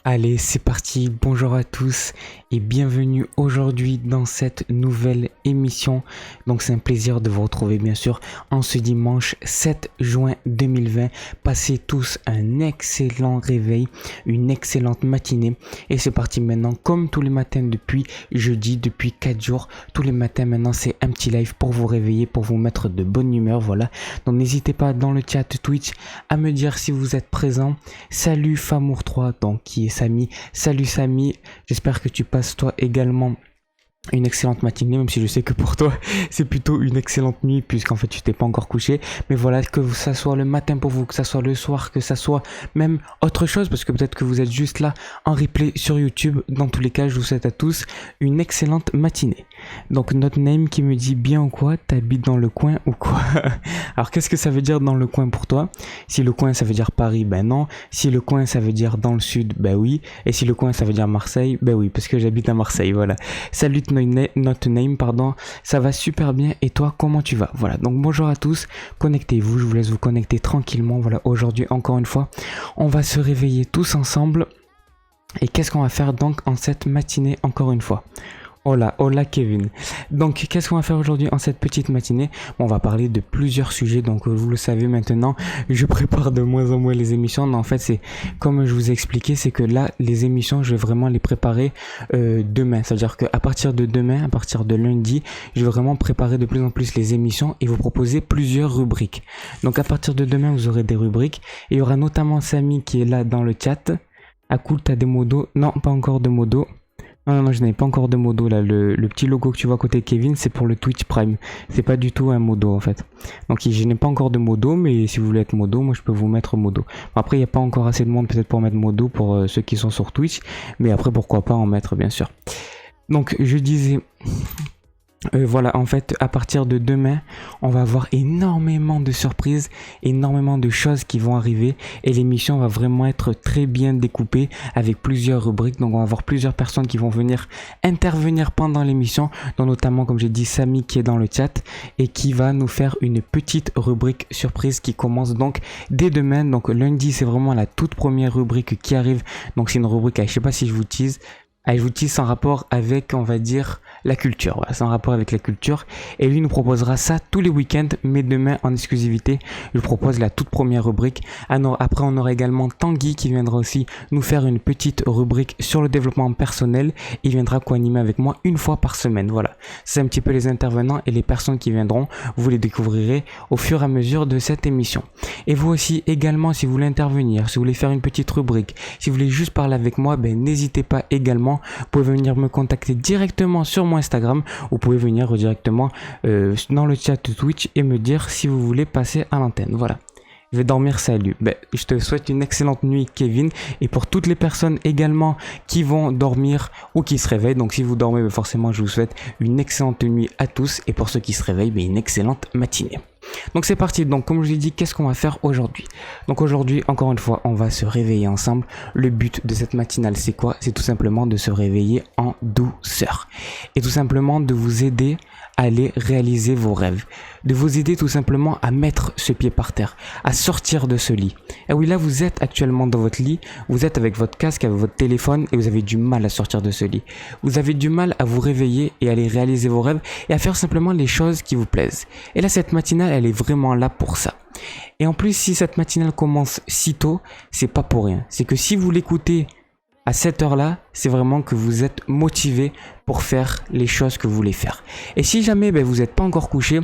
Allez, c'est parti, bonjour à tous et bienvenue aujourd'hui dans cette nouvelle émission. Donc c'est un plaisir de vous retrouver bien sûr en ce dimanche 7 juin 2020. Passez tous un excellent réveil, une excellente matinée et c'est parti maintenant comme tous les matins depuis jeudi, depuis 4 jours. Tous les matins maintenant c'est un petit live pour vous réveiller, pour vous mettre de bonne humeur, voilà. Donc n'hésitez pas dans le chat Twitch à me dire si vous êtes présent. Salut Famour3, donc qui est Samy. Salut Samy, j'espère que tu passes toi également une excellente matinée, même si je sais que pour toi c'est plutôt une excellente nuit puisqu'en fait tu t'es pas encore couché, mais voilà, que ça soit le matin pour vous, que ça soit le soir, que ça soit même autre chose, parce que peut-être que vous êtes juste là en replay sur YouTube. Dans tous les cas, je vous souhaite à tous une excellente matinée. Donc notre name qui me dit bien ou quoi, t'habites dans le coin ou quoi? Alors qu'est-ce que ça veut dire dans le coin pour toi? Si le coin ça veut dire Paris, ben non. Si le coin ça veut dire dans le sud, ben oui. Et si le coin ça veut dire Marseille, ben oui, parce que j'habite à Marseille, voilà. Salut notre name, pardon, ça va super bien et toi comment tu vas? Voilà, donc bonjour à tous, connectez-vous, je vous laisse vous connecter tranquillement. Voilà, aujourd'hui encore une fois on va se réveiller tous ensemble et qu'est-ce qu'on va faire donc en cette matinée encore une fois? Hola Kevin. Donc qu'est-ce qu'on va faire aujourd'hui en cette petite matinée? On va parler de plusieurs sujets, donc vous le savez maintenant, je prépare de moins en moins les émissions. Mais en fait c'est comme je vous ai expliqué, c'est que là les émissions je vais vraiment les préparer demain. C'est-à-dire qu'à partir de demain, à partir de lundi, je vais vraiment préparer de plus en plus les émissions et vous proposer plusieurs rubriques. Donc à partir de demain vous aurez des rubriques et il y aura notamment Samy qui est là dans le chat. Ah cool, t'as des modos? Non, pas encore de modos. Non, je n'avais pas encore de modo là. Le petit logo que tu vois à côté de Kevin, c'est pour le Twitch Prime. C'est pas du tout un modo en fait. Donc je n'ai pas encore de modo, mais si vous voulez être modo, moi je peux vous mettre modo. Après, il n'y a pas encore assez de monde peut-être pour mettre modo pour ceux qui sont sur Twitch. Mais après, pourquoi pas en mettre bien sûr. Donc je disais... voilà, en fait, à partir de demain, on va avoir énormément de surprises, énormément de choses qui vont arriver et l'émission va vraiment être très bien découpée avec plusieurs rubriques. Donc, on va avoir plusieurs personnes qui vont venir intervenir pendant l'émission, dont notamment, comme j'ai dit, Samy qui est dans le chat et qui va nous faire une petite rubrique surprise qui commence donc dès demain. Donc, lundi, c'est vraiment la toute première rubrique qui arrive. Donc, c'est une rubrique, je sais pas si je vous tease. Je vous dis sans rapport avec, on va dire, la culture. Voilà, sans rapport avec la culture. Et lui nous proposera ça tous les week-ends, mais demain en exclusivité, je propose la toute première rubrique. Après, on aura également Tanguy qui viendra aussi nous faire une petite rubrique sur le développement personnel. Il viendra co-animer avec moi une fois par semaine. Voilà, c'est un petit peu les intervenants et les personnes qui viendront. Vous les découvrirez au fur et à mesure de cette émission. Et vous aussi également, si vous voulez intervenir, si vous voulez faire une petite rubrique, si vous voulez juste parler avec moi, ben n'hésitez pas également. Vous pouvez venir me contacter directement sur mon Instagram. Vous pouvez venir directement dans le chat Twitch et me dire si vous voulez passer à l'antenne. Voilà. Je vais dormir, salut. Je te souhaite une excellente nuit, Kevin. Et pour toutes les personnes également qui vont dormir ou qui se réveillent. Donc si vous dormez, forcément, je vous souhaite une excellente nuit à tous. Et pour ceux qui se réveillent, une excellente matinée. Donc c'est parti, donc comme je l'ai dit, qu'est-ce qu'on va faire aujourd'hui? Donc aujourd'hui, encore une fois, on va se réveiller ensemble. Le but de cette matinale, c'est quoi? C'est tout simplement de se réveiller en douceur. Et tout simplement de vous aider à aller réaliser vos rêves. De vous aider tout simplement à mettre ce pied par terre, à sortir de ce lit. Et oui, là vous êtes actuellement dans votre lit, vous êtes avec votre casque, avec votre téléphone et vous avez du mal à sortir de ce lit. Vous avez du mal à vous réveiller et à aller réaliser vos rêves et à faire simplement les choses qui vous plaisent. Et là cette matinale, elle est vraiment là pour ça. Et en plus, si cette matinale commence si tôt, c'est pas pour rien. C'est que si vous l'écoutez à cette heure-là, c'est vraiment que vous êtes motivé pour faire les choses que vous voulez faire. Et si jamais vous n'êtes pas encore couché,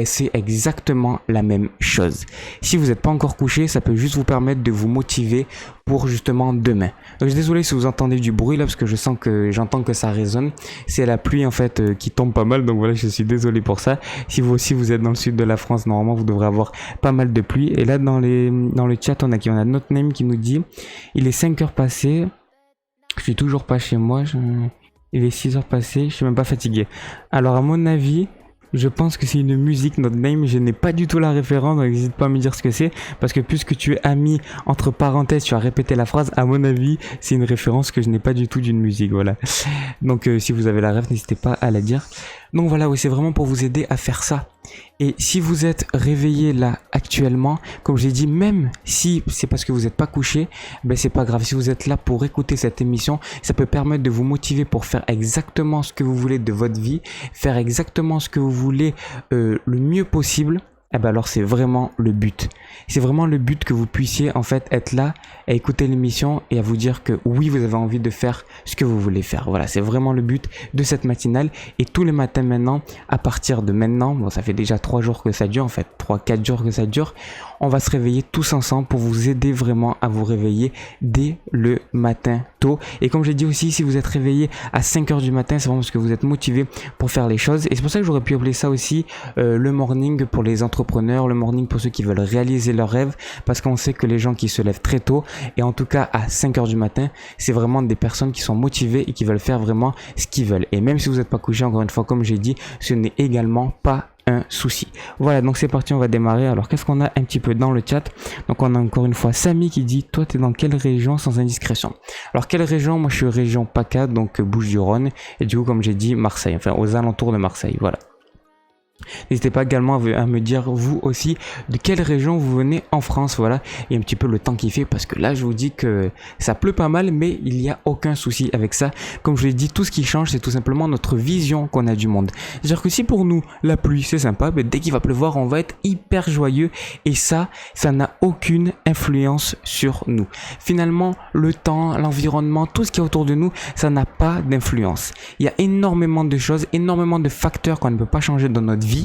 c'est exactement la même chose. Si vous n'êtes pas encore couché, ça peut juste vous permettre de vous motiver pour justement demain. Donc, je suis désolé si vous entendez du bruit là, parce que j'entends que ça résonne. C'est la pluie en fait qui tombe pas mal, donc voilà, je suis désolé pour ça. Si vous aussi vous êtes dans le sud de la France, normalement vous devrez avoir pas mal de pluie. Et là dans le chat, on a notre name qui nous dit, il est 5 heures passées. Je suis toujours pas chez moi, il est 6 heures passées, je suis même pas fatigué. Alors à mon avis, je pense que c'est une musique, notre name, je n'ai pas du tout la référence, donc n'hésite pas à me dire ce que c'est, parce que puisque tu es ami, entre parenthèses, tu as répété la phrase, à mon avis, c'est une référence que je n'ai pas du tout d'une musique, voilà. Donc si vous avez la ref, n'hésitez pas à la dire. Donc voilà, oui, c'est vraiment pour vous aider à faire ça. Et si vous êtes réveillé là actuellement, comme j'ai dit, même si c'est parce que vous n'êtes pas couché, ben c'est pas grave. Si vous êtes là pour écouter cette émission, ça peut permettre de vous motiver pour faire exactement ce que vous voulez de votre vie, faire exactement ce que vous voulez le mieux possible. Eh ben alors c'est vraiment le but. C'est vraiment le but que vous puissiez en fait être là, à écouter l'émission et à vous dire que oui, vous avez envie de faire ce que vous voulez faire. Voilà, c'est vraiment le but de cette matinale. Et tous les matins maintenant, à partir de maintenant, bon ça fait déjà 3 jours que ça dure, en fait 3-4 jours que ça dure, on va se réveiller tous ensemble pour vous aider vraiment à vous réveiller dès le matin tôt. Et comme j'ai dit aussi, si vous êtes réveillé à 5h du matin, c'est vraiment parce que vous êtes motivé pour faire les choses. Et c'est pour ça que j'aurais pu appeler ça aussi le morning pour les entrepreneurs, le morning pour ceux qui veulent réaliser leurs rêves, parce qu'on sait que les gens qui se lèvent très tôt, et en tout cas à 5h du matin, c'est vraiment des personnes qui sont motivées et qui veulent faire vraiment ce qu'ils veulent. Et même si vous n'êtes pas couché, encore une fois, comme j'ai dit, ce n'est également pas un souci. Voilà, donc c'est parti, on va démarrer. Alors qu'est-ce qu'on a un petit peu dans le chat? Donc on a encore une fois Samy qui dit: toi t'es dans quelle région sans indiscrétion? Alors quelle région? Moi je suis région PACA, donc Bouches-du-Rhône, et du coup comme j'ai dit Marseille, enfin aux alentours de Marseille, voilà. N'hésitez pas également à me dire vous aussi de quelle région vous venez en France, voilà, et un petit peu le temps qu'il fait, parce que là je vous dis que ça pleut pas mal, mais il n'y a aucun souci avec ça. Comme je l'ai dit, tout ce qui change c'est tout simplement notre vision qu'on a du monde. C'est-à-dire que si pour nous la pluie c'est sympa, mais dès qu'il va pleuvoir on va être hyper joyeux, et ça n'a aucune influence sur nous. Finalement le temps, l'environnement, tout ce qui est autour de nous, ça n'a pas d'influence. Il y a énormément de choses, énormément de facteurs qu'on ne peut pas changer dans notre vie.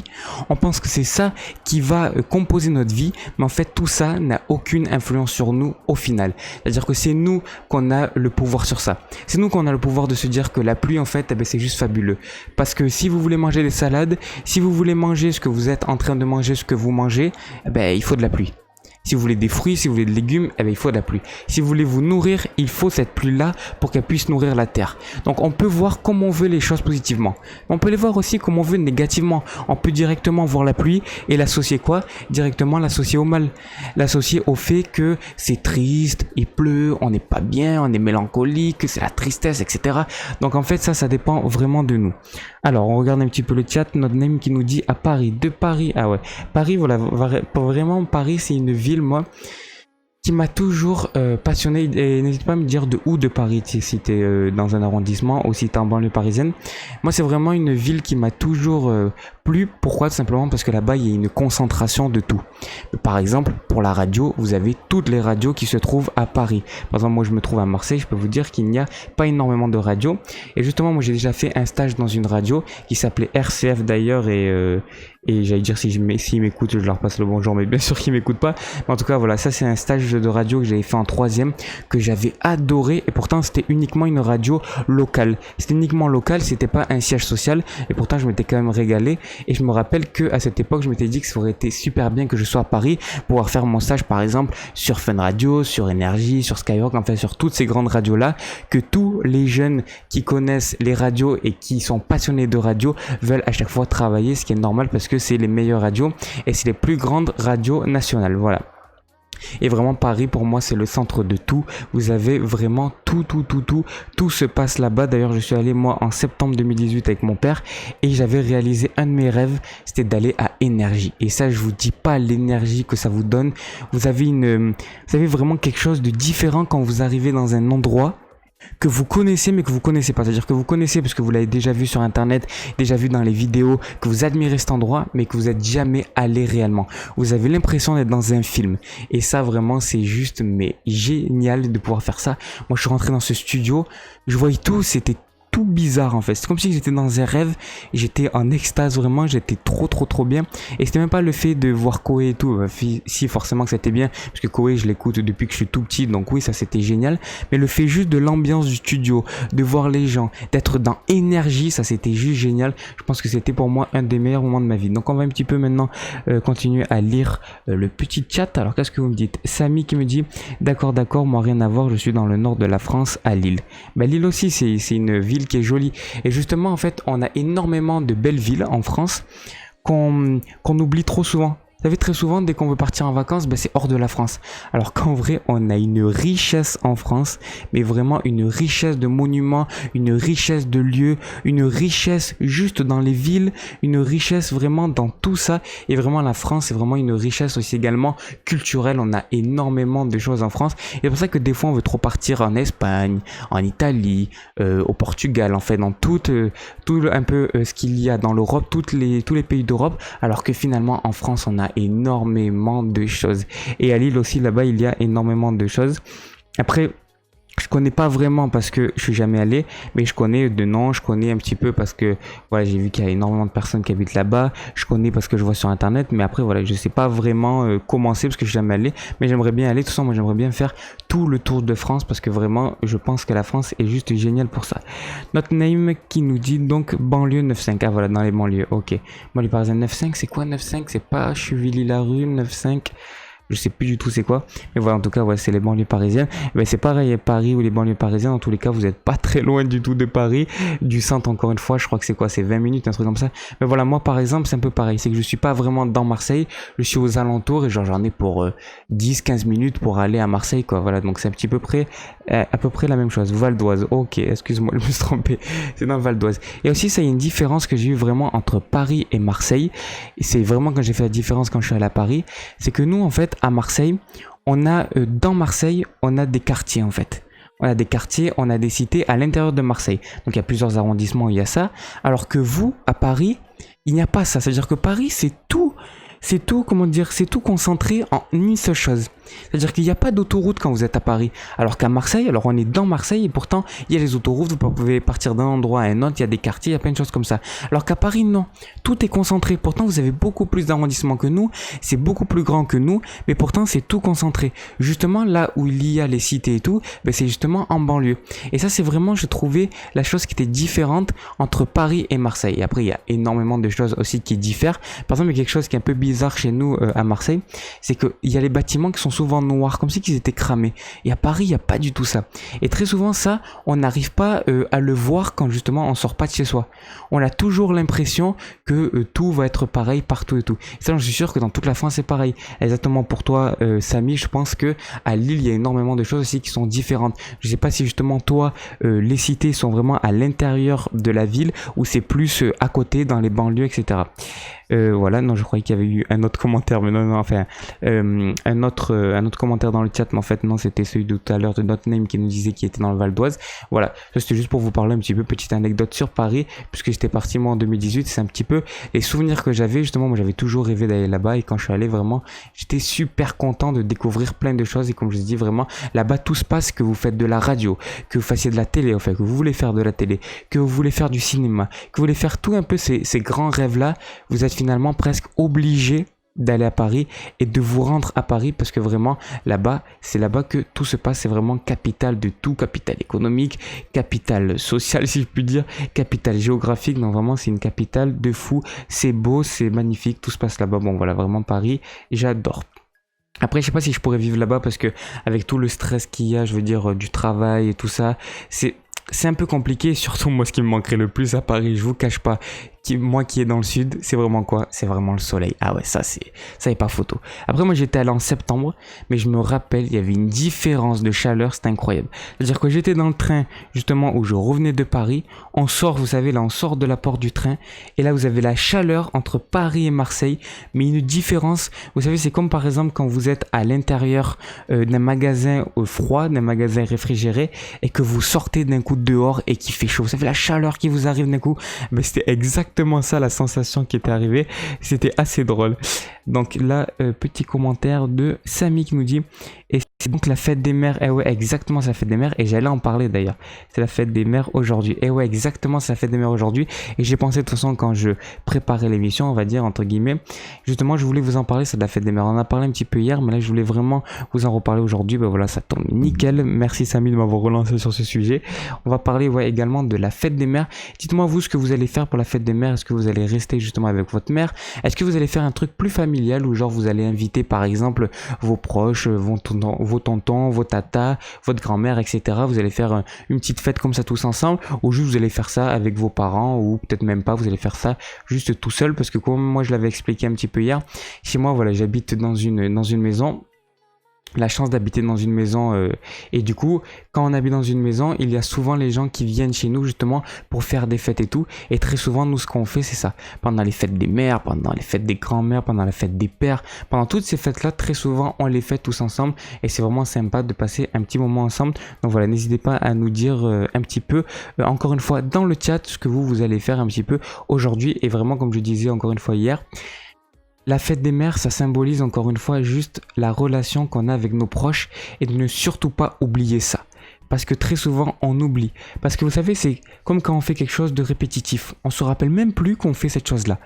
On pense que c'est ça qui va composer notre vie, mais en fait tout ça n'a aucune influence sur nous au final. C'est-à-dire que c'est nous qu'on a le pouvoir sur ça. C'est nous qu'on a le pouvoir de se dire que la pluie en fait, c'est juste fabuleux. Parce que si vous voulez manger des salades, si vous voulez manger ce que vous êtes en train de manger, ce que vous mangez, il faut de la pluie. Si vous voulez des fruits, si vous voulez des légumes, il faut de la pluie. Si vous voulez vous nourrir, il faut cette pluie-là pour qu'elle puisse nourrir la terre. Donc on peut voir comme on veut les choses positivement. On peut les voir aussi comme on veut négativement. On peut directement voir la pluie et l'associer quoi? Directement l'associer au mal. L'associer au fait que c'est triste, il pleut, on n'est pas bien, on est mélancolique, c'est la tristesse, etc. Donc en fait ça dépend vraiment de nous. Alors on regarde un petit peu le chat, notre name qui nous dit à Paris, de Paris, ah ouais, Paris, voilà, vraiment Paris c'est une ville moi qui m'a toujours passionné, et n'hésite pas à me dire de où de Paris, si t'es dans un arrondissement ou si t'es en banlieue parisienne. Moi c'est vraiment une ville qui m'a toujours plu. Pourquoi? Tout simplement parce que là-bas il y a une concentration de tout. Par exemple pour la radio, vous avez toutes les radios qui se trouvent à Paris. Par exemple moi je me trouve à Marseille, je peux vous dire qu'il n'y a pas énormément de radios, et justement moi j'ai déjà fait un stage dans une radio qui s'appelait RCF d'ailleurs, et j'allais dire s'ils m'écoutent je leur passe le bonjour, mais bien sûr qu'ils m'écoutent pas, mais en tout cas voilà, ça c'est un stage de radio que j'avais fait en 3e, que j'avais adoré, et pourtant c'était uniquement une radio locale, c'était uniquement local, c'était pas un siège social, et pourtant je m'étais quand même régalé. Et je me rappelle que à cette époque je m'étais dit que ça aurait été super bien que je sois à Paris pour pouvoir faire mon stage par exemple sur Fun Radio, sur Énergie, sur Skyrock, enfin sur toutes ces grandes radios là, que tous les jeunes qui connaissent les radios et qui sont passionnés de radio veulent à chaque fois travailler, ce qui est normal parce que c'est les meilleures radios et c'est les plus grandes radios nationales, voilà. Et vraiment Paris pour moi c'est le centre de tout. Vous avez vraiment tout se passe là-bas. D'ailleurs je suis allé moi en septembre 2018 avec mon père et j'avais réalisé un de mes rêves, c'était d'aller à Énergie. Et ça je vous dis pas l'énergie que ça vous donne. Vous avez vraiment quelque chose de différent quand vous arrivez dans un endroit que vous connaissez mais que vous connaissez pas, c'est-à-dire que vous connaissez parce que vous l'avez déjà vu sur internet, déjà vu dans les vidéos, que vous admirez cet endroit mais que vous êtes jamais allé réellement. Vous avez l'impression d'être dans un film et ça vraiment c'est juste mais génial de pouvoir faire ça. Moi je suis rentré dans ce studio, je voyais tout, c'était tout bizarre en fait, c'est comme si j'étais dans un rêve, j'étais en extase vraiment, j'étais trop bien, et c'était même pas le fait de voir Koé et tout, si forcément que c'était bien, parce que Koé je l'écoute depuis que je suis tout petit, donc oui ça c'était génial, mais le fait juste de l'ambiance du studio, de voir les gens, d'être dans Énergie, ça c'était juste génial. Je pense que c'était pour moi un des meilleurs moments de ma vie. Donc on va un petit peu maintenant continuer à lire le petit chat. Alors qu'est-ce que vous me dites? Samy qui me dit d'accord, moi rien à voir, je suis dans le nord de la France à Lille. Lille aussi c'est une ville qui est jolie, et justement en fait on a énormément de belles villes en France qu'on oublie trop souvent. Vous savez, très souvent, dès qu'on veut partir en vacances, ben, c'est hors de la France. Alors qu'en vrai, on a une richesse en France, mais vraiment une richesse de monuments, une richesse de lieux, une richesse juste dans les villes, une richesse vraiment dans tout ça. Et vraiment, la France, c'est vraiment une richesse aussi également culturelle. On a énormément de choses en France. Et c'est pour ça que des fois, on veut trop partir en Espagne, en Italie, au Portugal, en fait, dans tout un peu ce qu'il y a dans l'Europe, tous les pays d'Europe, alors que finalement, en France, on a énormément de choses. Et à Lille aussi, là-bas, il y a énormément de choses. Après, je connais pas vraiment parce que je suis jamais allé, mais je connais de nom, je connais un petit peu parce que voilà, j'ai vu qu'il y a énormément de personnes qui habitent là-bas, je connais parce que je vois sur internet, mais après voilà, je sais pas vraiment comment c'est parce que je suis jamais allé, mais j'aimerais bien aller, tout ça, moi j'aimerais bien faire tout le tour de France parce que vraiment, je pense que la France est juste géniale pour ça. Notre name qui nous dit donc banlieue 9-5, ah voilà, dans les banlieues, ok. Banlieue parisienne 9-5, c'est quoi 9-5? C'est pas Chevilly-la-Rue 9-5? Je sais plus du tout c'est quoi, mais voilà, en tout cas ouais, c'est les banlieues parisiennes. Ben, c'est pareil à Paris ou les banlieues parisiennes, dans tous les cas vous êtes pas très loin du tout de Paris, du centre encore une fois, je crois que c'est quoi, c'est 20 minutes, un truc comme ça. Mais voilà, moi par exemple c'est un peu pareil, c'est que je suis pas vraiment dans Marseille, je suis aux alentours et genre j'en ai pour 10-15 minutes pour aller à Marseille quoi, voilà, donc c'est un petit peu près à peu près la même chose. Val d'Oise, ok, excuse-moi, je me suis trompé, c'est dans Val d'Oise. Et aussi ça, il y a une différence que j'ai eu vraiment entre Paris et Marseille, et c'est vraiment quand j'ai fait la différence quand je suis allé à Paris, c'est que nous en fait à Marseille, on a dans Marseille, on a des quartiers en fait. On a des quartiers, on a des cités à l'intérieur de Marseille. Donc il y a plusieurs arrondissements où il y a ça. Alors que vous, à Paris, il n'y a pas ça. C'est-à-dire que Paris, c'est tout, comment dire, c'est tout concentré en une seule chose. C'est-à-dire qu'il n'y a pas d'autoroute quand vous êtes à Paris. Alors qu'à Marseille, alors on est dans Marseille et pourtant il y a les autoroutes, vous pouvez partir d'un endroit à un autre, il y a des quartiers, il y a plein de choses comme ça. Alors qu'à Paris, non. Tout est concentré. Pourtant, vous avez beaucoup plus d'arrondissements que nous, c'est beaucoup plus grand que nous, mais pourtant c'est tout concentré. Justement, là où il y a les cités et tout, ben, c'est justement en banlieue. Et ça, c'est vraiment, je trouvais, la chose qui était différente entre Paris et Marseille. Et après, il y a énormément de choses aussi qui diffèrent. Par exemple, il y a quelque chose qui est un peu bizarre chez nous à Marseille, c'est qu'il y a les bâtiments qui sont souvent noirs, comme si qu'ils étaient cramés. Et à Paris, il n'y a pas du tout ça. Et très souvent, ça, on n'arrive pas à le voir quand justement on sort pas de chez soi. On a toujours l'impression que tout va être pareil partout et tout. Et ça, je suis sûr que dans toute la France, c'est pareil. Exactement pour toi, Samy, je pense que à Lille, il y a énormément de choses aussi qui sont différentes. Je sais pas si justement toi, les cités sont vraiment à l'intérieur de la ville ou c'est plus à côté dans les banlieues, etc. Voilà, non, je croyais qu'il y avait eu un autre commentaire, mais non, enfin, un autre commentaire dans le chat, mais en fait, non, c'était celui de tout à l'heure de Notname qui nous disait qu'il était dans le Val d'Oise. Voilà, ça c'était juste pour vous parler un petit peu, petite anecdote sur Paris, puisque j'étais parti moi en 2018, c'est un petit peu les souvenirs que j'avais, justement, moi j'avais toujours rêvé d'aller là-bas, et quand je suis allé, vraiment, j'étais super content de découvrir plein de choses, et comme je dis, vraiment, là-bas, tout se passe, que vous faites de la radio, que vous fassiez de la télé, en fait, que vous voulez faire de la télé, que vous voulez faire du cinéma, que vous voulez faire tout un peu ces grands rêves-là, vous êtes finalement presque obligé d'aller à Paris et de vous rendre à Paris parce que vraiment là-bas, c'est là-bas que tout se passe, c'est vraiment capitale de tout, capitale économique, capitale sociale si je puis dire, capitale géographique, donc vraiment c'est une capitale de fou, c'est beau, c'est magnifique, tout se passe là-bas, bon voilà, vraiment Paris, j'adore. Après, je sais pas si je pourrais vivre là-bas parce que avec tout le stress qu'il y a, je veux dire, du travail et tout ça, c'est un peu compliqué, surtout moi ce qui me manquerait le plus à Paris, je vous cache pas, moi qui est dans le sud, c'est vraiment quoi? C'est vraiment le soleil. Ah ouais, ça est pas photo. Après moi j'étais allé en septembre, mais je me rappelle, il y avait une différence de chaleur, c'était incroyable. C'est-à-dire que j'étais dans le train justement où je revenais de Paris, on sort, vous savez, là on sort de la porte du train, et là vous avez la chaleur entre Paris et Marseille, mais une différence, vous savez, c'est comme par exemple quand vous êtes à l'intérieur d'un magasin froid, d'un magasin réfrigéré, et que vous sortez d'un coup dehors et qu'il fait chaud. Vous savez la chaleur qui vous arrive d'un coup, mais c'était exactement ça la sensation qui était arrivée, c'était assez drôle. Donc là, petit commentaire de Samy qui nous dit, et c'est donc la fête des mères, eh ouais exactement c'est la fête des mères, et j'allais en parler d'ailleurs, c'est la fête des mères aujourd'hui, eh ouais exactement c'est la fête des mères aujourd'hui, et j'ai pensé de toute façon quand je préparais l'émission, on va dire entre guillemets, justement je voulais vous en parler, c'est de la fête des mères, on en a parlé un petit peu hier, mais là je voulais vraiment vous en reparler aujourd'hui, ben voilà ça tombe nickel, merci Samy de m'avoir relancé sur ce sujet. On va parler également de la fête des mères, dites-moi vous ce que vous allez faire pour la fête des mères, mère? Est-ce que vous allez rester justement avec votre mère? Est-ce que vous allez faire un truc plus familial où genre vous allez inviter par exemple vos proches, vos tontons, vos tatas, votre grand-mère, etc. Vous allez faire une petite fête comme ça tous ensemble, ou juste vous allez faire ça avec vos parents, ou peut-être même pas, vous allez faire ça juste tout seul, parce que comme moi je l'avais expliqué un petit peu hier, chez moi voilà, j'habite dans une maison. La chance d'habiter dans une maison et du coup quand on habite dans une maison, il y a souvent les gens qui viennent chez nous justement pour faire des fêtes et tout, et très souvent nous ce qu'on fait c'est ça, pendant les fêtes des mères, pendant les fêtes des grands-mères, pendant la fête des pères, pendant toutes ces fêtes là très souvent on les fait tous ensemble et c'est vraiment sympa de passer un petit moment ensemble. Donc voilà, n'hésitez pas à nous dire un petit peu encore une fois dans le chat ce que vous allez faire un petit peu aujourd'hui, et vraiment comme je disais encore une fois hier, la fête des mères, ça symbolise encore une fois juste la relation qu'on a avec nos proches, et de ne surtout pas oublier ça. Parce que très souvent, on oublie. Parce que vous savez, c'est comme quand on fait quelque chose de répétitif. On se rappelle même plus qu'on fait cette chose-là.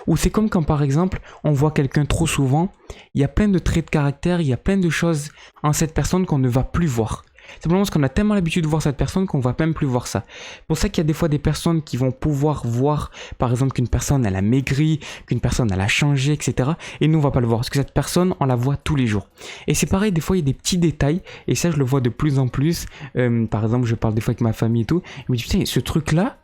Ou c'est comme quand, par exemple, on voit quelqu'un trop souvent, il y a plein de traits de caractère, il y a plein de choses en cette personne qu'on ne va plus voir. Simplement parce qu'on a tellement l'habitude de voir cette personne qu'on va même plus voir ça. C'est pour ça qu'il y a des fois des personnes qui vont pouvoir voir, par exemple, qu'une personne elle a maigri, qu'une personne elle a changé, etc. Et nous on va pas le voir parce que cette personne on la voit tous les jours. Et c'est pareil, des fois il y a des petits détails, et ça je le vois de plus en plus. Par exemple, je parle des fois avec ma famille et tout, je me dis putain, ce truc là,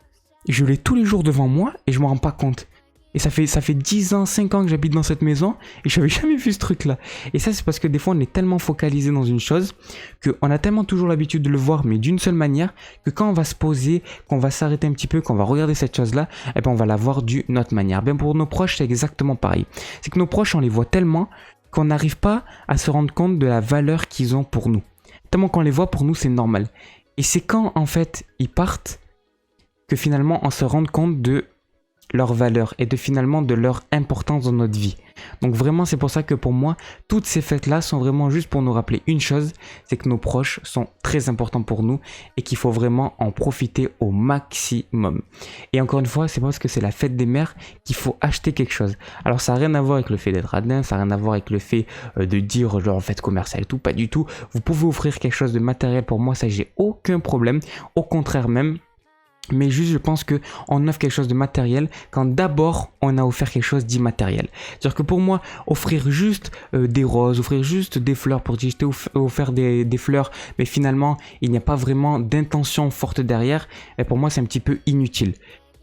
je l'ai tous les jours devant moi et je me rends pas compte. Et ça fait 10 ans, 5 ans que j'habite dans cette maison et je n'avais jamais vu ce truc-là. Et ça, c'est parce que des fois, on est tellement focalisé dans une chose qu'on a tellement toujours l'habitude de le voir, mais d'une seule manière, que quand on va se poser, qu'on va s'arrêter un petit peu, qu'on va regarder cette chose-là, eh ben, on va la voir d'une autre manière. Bien, pour nos proches, c'est exactement pareil. C'est que nos proches, on les voit tellement qu'on n'arrive pas à se rendre compte de la valeur qu'ils ont pour nous. Tellement qu'on les voit, pour nous, c'est normal. Et c'est quand, en fait, ils partent que finalement, on se rend compte de leur valeur et finalement de leur importance dans notre vie. Donc vraiment, c'est pour ça que pour moi, toutes ces fêtes-là sont vraiment juste pour nous rappeler une chose, c'est que nos proches sont très importants pour nous et qu'il faut vraiment en profiter au maximum. Et encore une fois, c'est pas parce que c'est la fête des mères qu'il faut acheter quelque chose. Alors ça n'a rien à voir avec le fait d'être radin, ça n'a rien à voir avec le fait de dire genre fête commerciale et tout, pas du tout. Vous pouvez offrir quelque chose de matériel, pour moi ça j'ai aucun problème, au contraire même. Mais juste, je pense que on offre quelque chose de matériel quand d'abord on a offert quelque chose d'immatériel. C'est-à-dire que pour moi, offrir juste des roses, offrir juste des fleurs pour dire j'ai offert des fleurs, mais finalement il n'y a pas vraiment d'intention forte derrière, et pour moi c'est un petit peu inutile.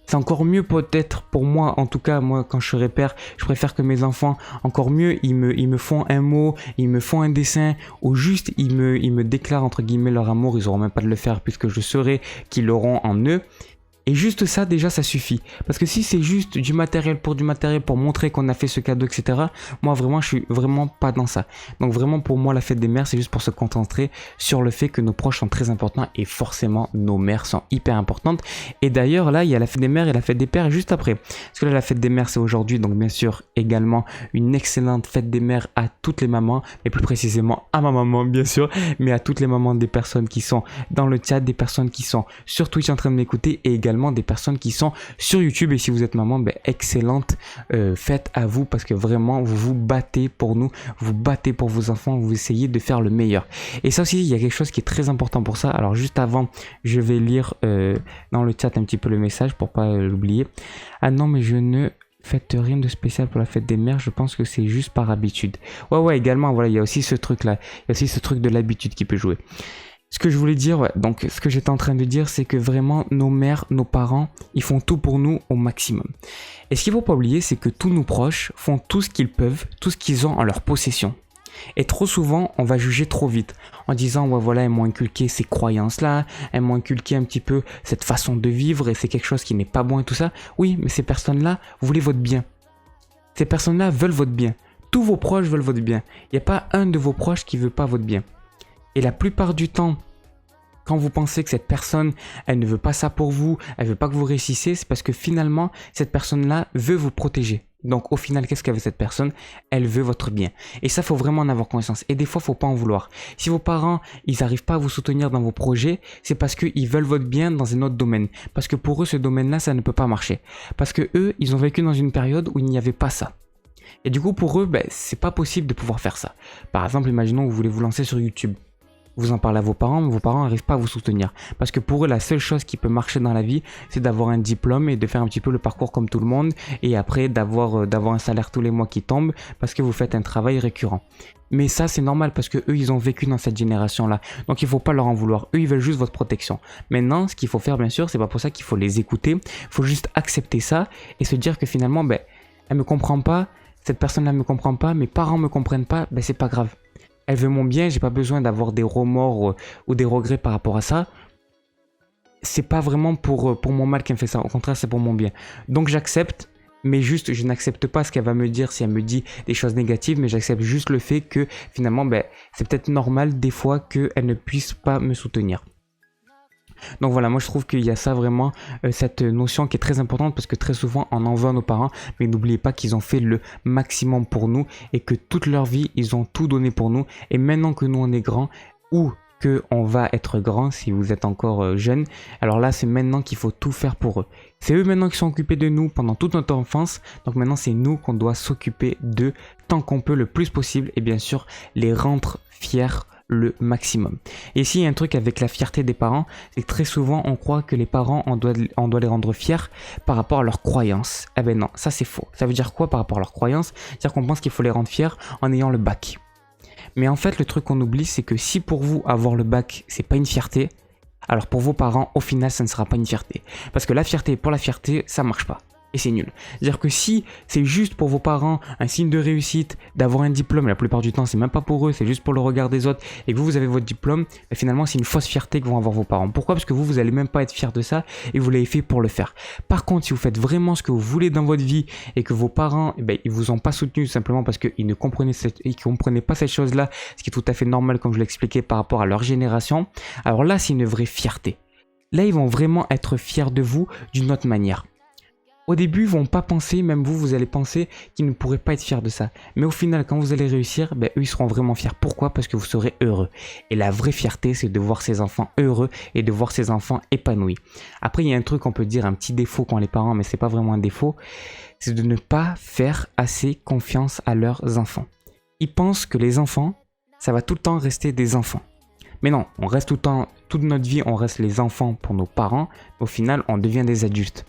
C'est encore mieux peut-être pour moi, en tout cas moi quand je serai père, je préfère que mes enfants, encore mieux, ils me font un mot, ils me font un dessin, ou juste ils me déclarent entre guillemets leur amour, ils auront même pas de le faire puisque je saurai qu'ils l'auront en eux. Et juste ça, déjà, ça suffit. Parce que si c'est juste du matériel pour montrer qu'on a fait ce cadeau, etc., moi, vraiment, je suis vraiment pas dans ça. Donc, vraiment, pour moi, la fête des mères, c'est juste pour se concentrer sur le fait que nos proches sont très importants et forcément, nos mères sont hyper importantes. Et d'ailleurs, là, il y a la fête des mères et la fête des pères juste après. Parce que là, la fête des mères, c'est aujourd'hui. Donc, bien sûr, également, une excellente fête des mères à toutes les mamans, mais plus précisément à ma maman, bien sûr, mais à toutes les mamans des personnes qui sont dans le chat, des personnes qui sont sur Twitch en train de m'écouter, et également des personnes qui sont sur YouTube. Et si vous êtes maman, ben excellente fête à vous, parce que vraiment vous vous battez pour nous, vous vous battez pour vos enfants, vous essayez de faire le meilleur. Et ça aussi, il y a quelque chose qui est très important pour ça. Alors juste avant, je vais lire dans le chat un petit peu le message pour pas l'oublier. Ah non, mais je ne faites rien de spécial pour la fête des mères, je pense que c'est juste par habitude. Ouais, également, voilà, il y a aussi ce truc là, il y a aussi ce truc de l'habitude qui peut jouer. Ce que je voulais dire, ouais, donc ce que j'étais en train de dire, c'est que vraiment nos mères, nos parents, ils font tout pour nous au maximum. Et ce qu'il ne faut pas oublier, c'est que tous nos proches font tout ce qu'ils peuvent, tout ce qu'ils ont en leur possession. Et trop souvent, on va juger trop vite, en disant, ouais voilà, elles m'ont inculqué ces croyances-là, elles m'ont inculqué un petit peu cette façon de vivre, et c'est quelque chose qui n'est pas bon et tout ça. Oui, mais ces personnes-là voulaient votre bien. Ces personnes-là veulent votre bien. Tous vos proches veulent votre bien. Il n'y a pas un de vos proches qui ne veut pas votre bien. Et la plupart du temps, quand vous pensez que cette personne, elle ne veut pas ça pour vous, elle veut pas que vous réussissiez, c'est parce que finalement, cette personne-là veut vous protéger. Donc au final, qu'est-ce qu'avait cette personne? Elle veut votre bien. Et ça, faut vraiment en avoir conscience. Et des fois, faut pas en vouloir. Si vos parents, ils n'arrivent pas à vous soutenir dans vos projets, c'est parce qu'ils veulent votre bien dans un autre domaine. Parce que pour eux, ce domaine-là, ça ne peut pas marcher. Parce que eux, ils ont vécu dans une période où il n'y avait pas ça. Et du coup, pour eux, c'est pas possible de pouvoir faire ça. Par exemple, imaginons que vous voulez vous lancer sur YouTube. vous en parlez à vos parents, mais vos parents n'arrivent pas à vous soutenir. Parce que pour eux, la seule chose qui peut marcher dans la vie, c'est d'avoir un diplôme et de faire un petit peu le parcours comme tout le monde, et après d'avoir un salaire tous les mois qui tombe, parce que vous faites un travail récurrent. Mais ça, c'est normal parce que eux, ils ont vécu dans cette génération-là. Donc, il ne faut pas leur en vouloir. Eux, ils veulent juste votre protection. Maintenant, ce qu'il faut faire, bien sûr, c'est pas pour ça qu'il faut les écouter. Il faut juste accepter ça et se dire que finalement, elle me comprend pas, cette personne-là me comprend pas, mes parents me comprennent pas, c'est pas grave. Elle veut mon bien, j'ai pas besoin d'avoir des remords ou des regrets par rapport à ça. C'est pas vraiment pour mon mal qu'elle me fait ça. Au contraire, c'est pour mon bien. Donc, j'accepte. Mais juste, je n'accepte pas ce qu'elle va me dire si elle me dit des choses négatives, mais j'accepte juste le fait que finalement, c'est peut-être normal des fois qu'elle ne puisse pas me soutenir. Donc voilà, moi je trouve qu'il y a ça vraiment, cette notion qui est très importante parce que très souvent on en veut à nos parents, mais n'oubliez pas qu'ils ont fait le maximum pour nous et que toute leur vie, ils ont tout donné pour nous. Et maintenant que nous on est grands, ou qu'on va être grand si vous êtes encore jeune, alors là c'est maintenant qu'il faut tout faire pour eux. C'est eux maintenant qui sont occupés de nous pendant toute notre enfance, donc maintenant c'est nous qu'on doit s'occuper d'eux tant qu'on peut le plus possible et bien sûr les rendre fiers le maximum. Et ici il y a un truc avec la fierté des parents, c'est que très souvent on croit que les parents on doit les rendre fiers par rapport à leurs croyances. Eh ben non, ça c'est faux. Ça veut dire quoi par rapport à leurs croyances? C'est-à-dire qu'on pense qu'il faut les rendre fiers en ayant le bac. Mais en fait, le truc qu'on oublie, c'est que si pour vous, avoir le bac, c'est pas une fierté, alors pour vos parents, au final, ça ne sera pas une fierté. Parce que la fierté pour la fierté, ça marche pas. Et c'est nul. C'est-à-dire que si c'est juste pour vos parents un signe de réussite, d'avoir un diplôme, la plupart du temps c'est même pas pour eux, c'est juste pour le regard des autres, et que vous avez votre diplôme, finalement c'est une fausse fierté que vont avoir vos parents. Pourquoi? Parce que vous allez même pas être fier de ça, et vous l'avez fait pour le faire. Par contre, si vous faites vraiment ce que vous voulez dans votre vie, et que vos parents, ils vous ont pas soutenu simplement parce qu'ils ne comprenaient pas cette chose-là, ce qui est tout à fait normal comme je l'ai expliqué par rapport à leur génération, alors là c'est une vraie fierté. Là ils vont vraiment être fiers de vous d'une autre manière. Au début, ils vont pas penser, même vous allez penser qu'ils ne pourraient pas être fiers de ça. Mais au final, quand vous allez réussir, eux, ils seront vraiment fiers. Pourquoi? Parce que vous serez heureux. Et la vraie fierté, c'est de voir ses enfants heureux et de voir ses enfants épanouis. Après, il y a un truc qu'on peut dire, un petit défaut qu'ont les parents, mais c'est pas vraiment un défaut, c'est de ne pas faire assez confiance à leurs enfants. Ils pensent que les enfants, ça va tout le temps rester des enfants. Mais non, on reste tout le temps, toute notre vie, on reste les enfants pour nos parents. Au final, on devient des adultes.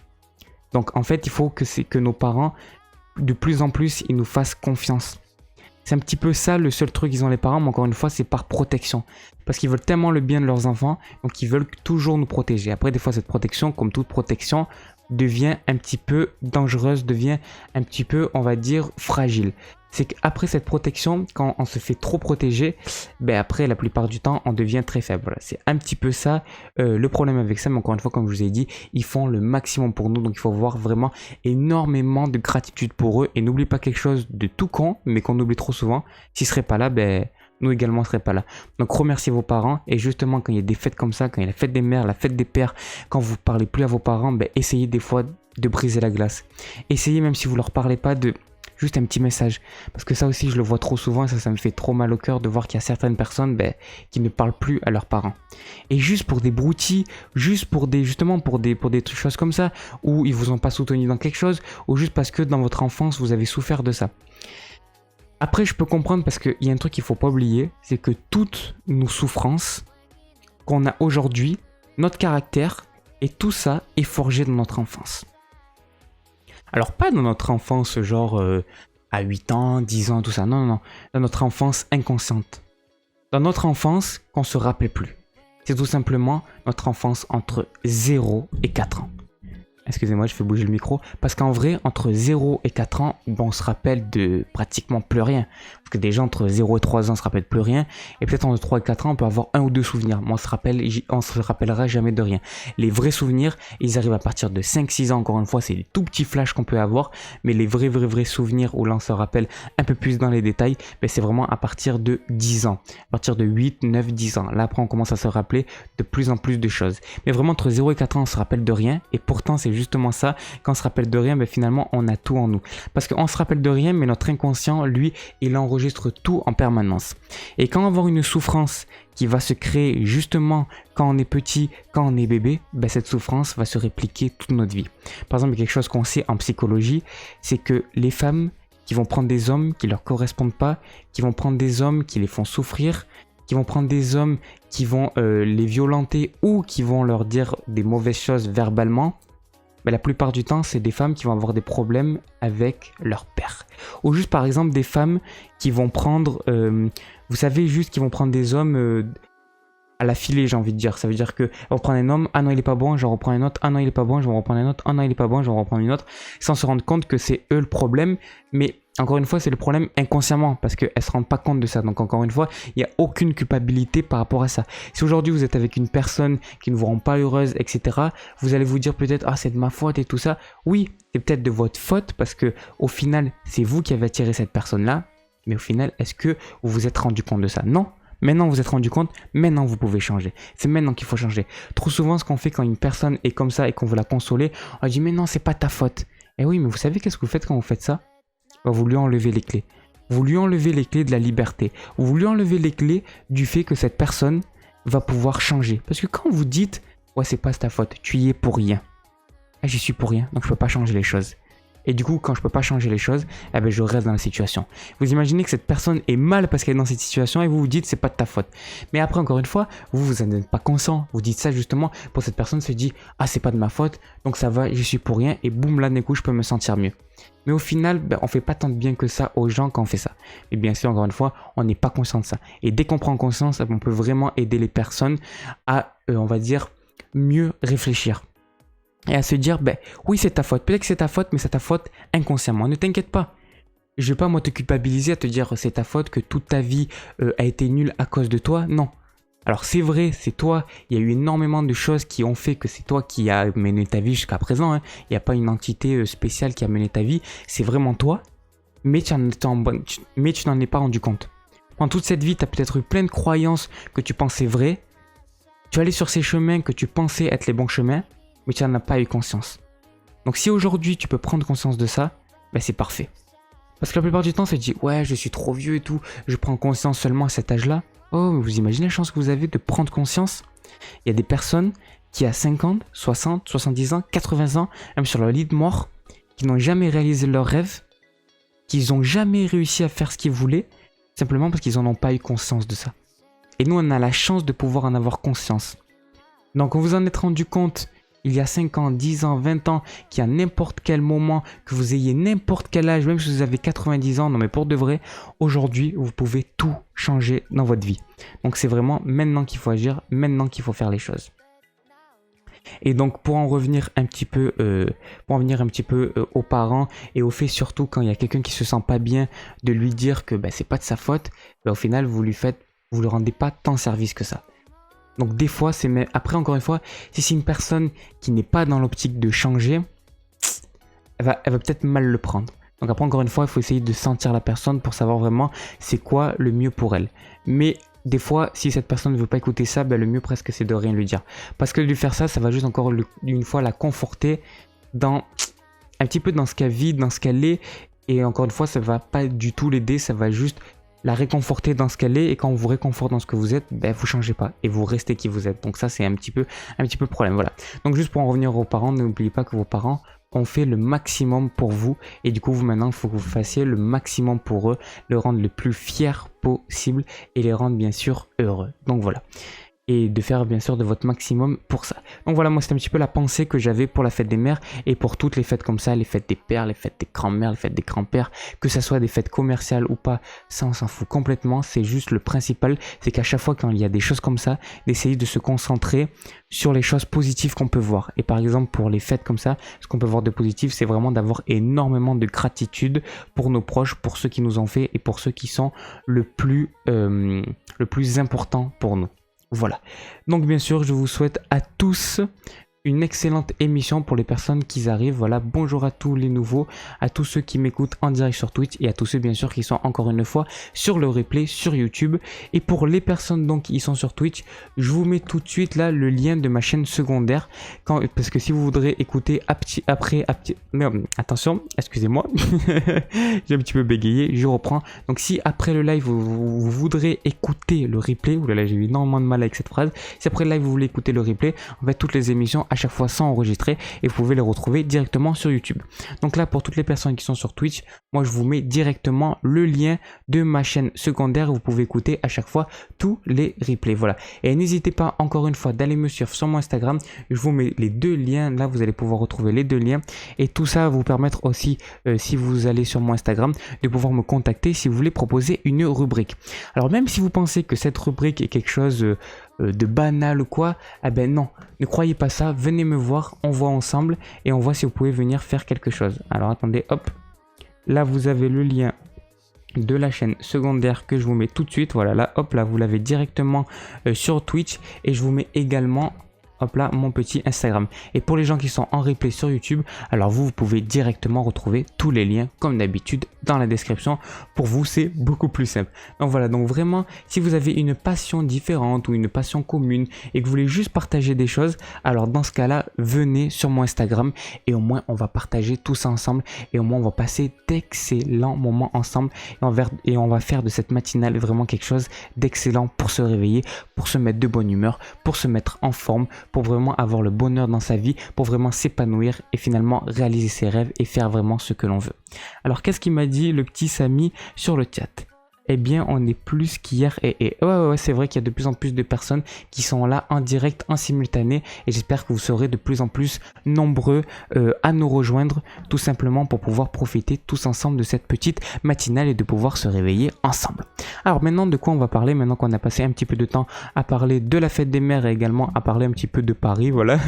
Donc en fait, il faut que nos parents, de plus en plus, ils nous fassent confiance. C'est un petit peu ça le seul truc qu'ils ont les parents, mais encore une fois, c'est par protection. Parce qu'ils veulent tellement le bien de leurs enfants, donc ils veulent toujours nous protéger. Après, des fois, cette protection, comme toute protection, devient un petit peu dangereuse, devient un petit peu, on va dire, fragile. C'est qu'après cette protection, quand on se fait trop protéger, après, la plupart du temps, on devient très faible. Voilà, c'est un petit peu ça, le problème avec ça, mais encore une fois, comme je vous ai dit, ils font le maximum pour nous, donc il faut avoir vraiment énormément de gratitude pour eux, et n'oublie pas quelque chose de tout con, mais qu'on oublie trop souvent, s'ils seraient pas là, nous également ne serions pas là. Donc remerciez vos parents, et justement quand il y a des fêtes comme ça, quand il y a la fête des mères, la fête des pères, quand vous parlez plus à vos parents, essayez des fois de briser la glace. Essayez, même si vous leur parlez pas, de juste un petit message, parce que ça aussi je le vois trop souvent, ça me fait trop mal au cœur de voir qu'il y a certaines personnes qui ne parlent plus à leurs parents. Et juste pour des broutilles, juste pour des choses comme ça, où ils vous ont pas soutenu dans quelque chose, ou juste parce que dans votre enfance vous avez souffert de ça. Après, je peux comprendre parce qu'il y a un truc qu'il ne faut pas oublier, c'est que toutes nos souffrances qu'on a aujourd'hui, notre caractère, et tout ça est forgé dans notre enfance. Alors pas dans notre enfance genre à 8 ans, 10 ans, tout ça, non, dans notre enfance inconsciente. Dans notre enfance qu'on ne se rappelle plus. C'est tout simplement notre enfance entre 0 et 4 ans. Excusez-moi, je fais bouger le micro. Parce qu'en vrai, entre 0 et 4 ans, on se rappelle de pratiquement plus rien. Parce que déjà, entre 0 et 3 ans, on se rappelle plus rien. Et peut-être entre 3 et 4 ans, on peut avoir un ou deux souvenirs. Mais on se rappellera jamais de rien. Les vrais souvenirs, ils arrivent à partir de 5-6 ans. Encore une fois, c'est les tout petits flashs qu'on peut avoir. Mais les vrais souvenirs où l'on se rappelle un peu plus dans les détails, c'est vraiment à partir de 10 ans. À partir de 8, 9, 10 ans. Là, après, on commence à se rappeler de plus en plus de choses. Mais vraiment, entre 0 et 4 ans, on se rappelle de rien. Et pourtant, c'est justement ça, quand on se rappelle de rien, finalement on a tout en nous, parce qu'on se rappelle de rien, mais notre inconscient, lui, il enregistre tout en permanence. Et quand on va avoir une souffrance qui va se créer justement quand on est petit, quand on est bébé, cette souffrance va se répliquer toute notre vie. Par exemple, quelque chose qu'on sait en psychologie, c'est que les femmes qui vont prendre des hommes qui leur correspondent pas, qui vont prendre des hommes qui les font souffrir, qui vont prendre des hommes qui vont les violenter ou qui vont leur dire des mauvaises choses verbalement, ben, la plupart du temps, c'est des femmes qui vont avoir des problèmes avec leur père. Ou juste par exemple des femmes qui vont prendre, vous savez, juste qui vont prendre des hommes à la filée, j'ai envie de dire. Ça veut dire que on reprend un homme, ah non il est pas bon, j'en reprends un autre, ah non il est pas bon, je vais en reprendre un autre, ah non il est pas bon, je vais en reprendre une autre, sans se rendre compte que c'est eux le problème. Mais encore une fois, c'est le problème inconsciemment parce qu'elles ne se rendent pas compte de ça. Donc encore une fois, il n'y a aucune culpabilité par rapport à ça. Si aujourd'hui vous êtes avec une personne qui ne vous rend pas heureuse, etc., vous allez vous dire peut-être, ah c'est de ma faute et tout ça. Oui, c'est peut-être de votre faute parce que au final, c'est vous qui avez attiré cette personne-là. Mais au final, est-ce que vous vous êtes rendu compte de ça? Non. Maintenant, vous vous êtes rendu compte, maintenant vous pouvez changer. C'est maintenant qu'il faut changer. Trop souvent, ce qu'on fait quand une personne est comme ça et qu'on veut la consoler, on dit mais non, c'est pas ta faute. Eh oui, mais vous savez qu'est-ce que vous faites quand vous faites ça? Vous lui enlevez les clés. Vous lui enlevez les clés de la liberté. Vous lui enlevez les clés du fait que cette personne va pouvoir changer. Parce que quand vous dites, ouais, c'est pas ta faute, tu y es pour rien. Ah, j'y suis pour rien, donc je peux pas changer les choses. Et du coup, quand je peux pas changer les choses, eh ben, je reste dans la situation. Vous imaginez que cette personne est mal parce qu'elle est dans cette situation et vous vous dites c'est pas de ta faute. Mais après, encore une fois, vous n'êtes pas conscient. Vous dites ça justement pour cette personne se dit ah c'est pas de ma faute, donc ça va, j'y suis pour rien et boum là d'un coup je peux me sentir mieux. Mais au final, ben, on fait pas tant de bien que ça aux gens quand on fait ça. Et bien sûr, encore une fois, on n'est pas conscient de ça. Et dès qu'on prend conscience, on peut vraiment aider les personnes à, on va dire, mieux réfléchir. Et à se dire, ben oui c'est ta faute, peut-être que c'est ta faute, mais c'est ta faute inconsciemment, ne t'inquiète pas. Je vais pas moi te culpabiliser à te dire c'est ta faute, que toute ta vie a été nulle à cause de toi, non. Alors c'est vrai, c'est toi, il y a eu énormément de choses qui ont fait que c'est toi qui as mené ta vie jusqu'à présent, hein. Il n'y a pas une entité spéciale qui a mené ta vie, c'est vraiment toi, mais tu n'en es pas rendu compte. Pendant toute cette vie, tu as peut-être eu plein de croyances que tu pensais vraies, tu allais sur ces chemins que tu pensais être les bons chemins, mais tu n'en as pas eu conscience. Donc si aujourd'hui tu peux prendre conscience de ça, ben c'est parfait. Parce que la plupart du temps, ça te dit ouais je suis trop vieux et tout, je prends conscience seulement à cet âge-là. Oh, mais vous imaginez la chance que vous avez de prendre conscience? Il y a des personnes qui à 50, 60, 70 ans, 80 ans, même sur leur lit de mort, qui n'ont jamais réalisé leurs rêves, qui n'ont jamais réussi à faire ce qu'ils voulaient, simplement parce qu'ils n'en ont pas eu conscience de ça. Et nous on a la chance de pouvoir en avoir conscience. Donc quand vous en êtes rendu compte il y a 5 ans, 10 ans, 20 ans, qu'à n'importe quel moment, que vous ayez n'importe quel âge, même si vous avez 90 ans, non mais pour de vrai, aujourd'hui, vous pouvez tout changer dans votre vie. Donc c'est vraiment maintenant qu'il faut agir, maintenant qu'il faut faire les choses. Et donc pour en revenir un petit peu, aux parents et au fait surtout quand il y a quelqu'un qui se sent pas bien, de lui dire que c'est pas de sa faute, au final vous lui rendez pas tant service que ça. Donc des fois, mais après encore une fois, si c'est une personne qui n'est pas dans l'optique de changer, elle va peut-être mal le prendre. Donc après encore une fois, il faut essayer de sentir la personne pour savoir vraiment c'est quoi le mieux pour elle. Mais des fois, si cette personne ne veut pas écouter ça, le mieux presque c'est de rien lui dire. Parce que de lui faire ça, ça va juste encore une fois la conforter un petit peu dans ce qu'elle vit, dans ce qu'elle est. Et encore une fois, ça va pas du tout l'aider, ça va juste la réconforter dans ce qu'elle est, et quand on vous réconforte dans ce que vous êtes, vous changez pas et vous restez qui vous êtes. Donc ça c'est un petit peu problème, voilà. Donc juste pour en revenir aux parents, n'oubliez pas que vos parents ont fait le maximum pour vous, et du coup vous maintenant il faut que vous fassiez le maximum pour eux, le rendre le plus fier possible et les rendre bien sûr heureux. Donc voilà. Et de faire bien sûr de votre maximum pour ça. Donc voilà, moi c'était un petit peu la pensée que j'avais pour la fête des mères et pour toutes les fêtes comme ça, les fêtes des pères, les fêtes des grands-mères, les fêtes des grands-pères, que ça soit des fêtes commerciales ou pas, ça on s'en fout complètement. C'est juste le principal, c'est qu'à chaque fois quand il y a des choses comme ça, d'essayer de se concentrer sur les choses positives qu'on peut voir. Et par exemple pour les fêtes comme ça, ce qu'on peut voir de positif, c'est vraiment d'avoir énormément de gratitude pour nos proches, pour ceux qui nous ont fait et pour ceux qui sont le plus important pour nous. Voilà, donc bien sûr je vous souhaite à tous une excellente émission pour les personnes qui arrivent. Voilà, bonjour à tous les nouveaux, à tous ceux qui m'écoutent en direct sur Twitch et à tous ceux bien sûr qui sont encore une fois sur le replay sur YouTube. Et pour les personnes donc qui sont sur Twitch, je vous mets tout de suite là le lien de ma chaîne secondaire, parce que si vous voudrez écouter mais attention, excusez-moi, j'ai un petit peu bégayé, je reprends. Donc si après le live vous voudrez écouter le replay, oulala j'ai eu énormément de mal avec cette phrase, si après le live vous voulez écouter le replay, en fait toutes les émissions à chaque fois sont enregistrés et vous pouvez les retrouver directement sur YouTube. Donc là, pour toutes les personnes qui sont sur Twitch, moi je vous mets directement le lien de ma chaîne secondaire. Vous pouvez écouter à chaque fois tous les replays. Voilà. Et n'hésitez pas encore une fois d'aller me suivre sur mon Instagram. Je vous mets les deux liens. Là, vous allez pouvoir retrouver les deux liens. Et tout ça va vous permettre aussi, si vous allez sur mon Instagram, de pouvoir me contacter si vous voulez proposer une rubrique. Alors même si vous pensez que cette rubrique est quelque chose de banal ou quoi, ah ben non, ne croyez pas ça, venez me voir, on voit ensemble et on voit si vous pouvez venir faire quelque chose. Alors attendez, hop, là vous avez le lien de la chaîne secondaire que je vous mets tout de suite. Voilà, là, hop, là vous l'avez directement sur Twitch et je vous mets également, hop là, mon petit Instagram. Et pour les gens qui sont en replay sur YouTube, alors vous pouvez directement retrouver tous les liens comme d'habitude dans la description. Pour vous, c'est beaucoup plus simple. Donc voilà, donc vraiment, si vous avez une passion différente ou une passion commune et que vous voulez juste partager des choses, alors dans ce cas-là, venez sur mon Instagram et au moins on va partager tout ça ensemble et au moins on va passer d'excellents moments ensemble et on va faire de cette matinale vraiment quelque chose d'excellent pour se réveiller, pour se mettre de bonne humeur, pour se mettre en forme, pour vraiment avoir le bonheur dans sa vie, pour vraiment s'épanouir et finalement réaliser ses rêves et faire vraiment ce que l'on veut. Alors qu'est-ce qu'il m'a dit le petit Samy sur le chat? Eh bien, on est plus qu'hier et ouais, c'est vrai qu'il y a de plus en plus de personnes qui sont là en direct, en simultané et j'espère que vous serez de plus en plus nombreux à nous rejoindre tout simplement pour pouvoir profiter tous ensemble de cette petite matinale et de pouvoir se réveiller ensemble. Alors maintenant, de quoi on va parler maintenant qu'on a passé un petit peu de temps à parler de la fête des mères et également à parler un petit peu de Paris, voilà.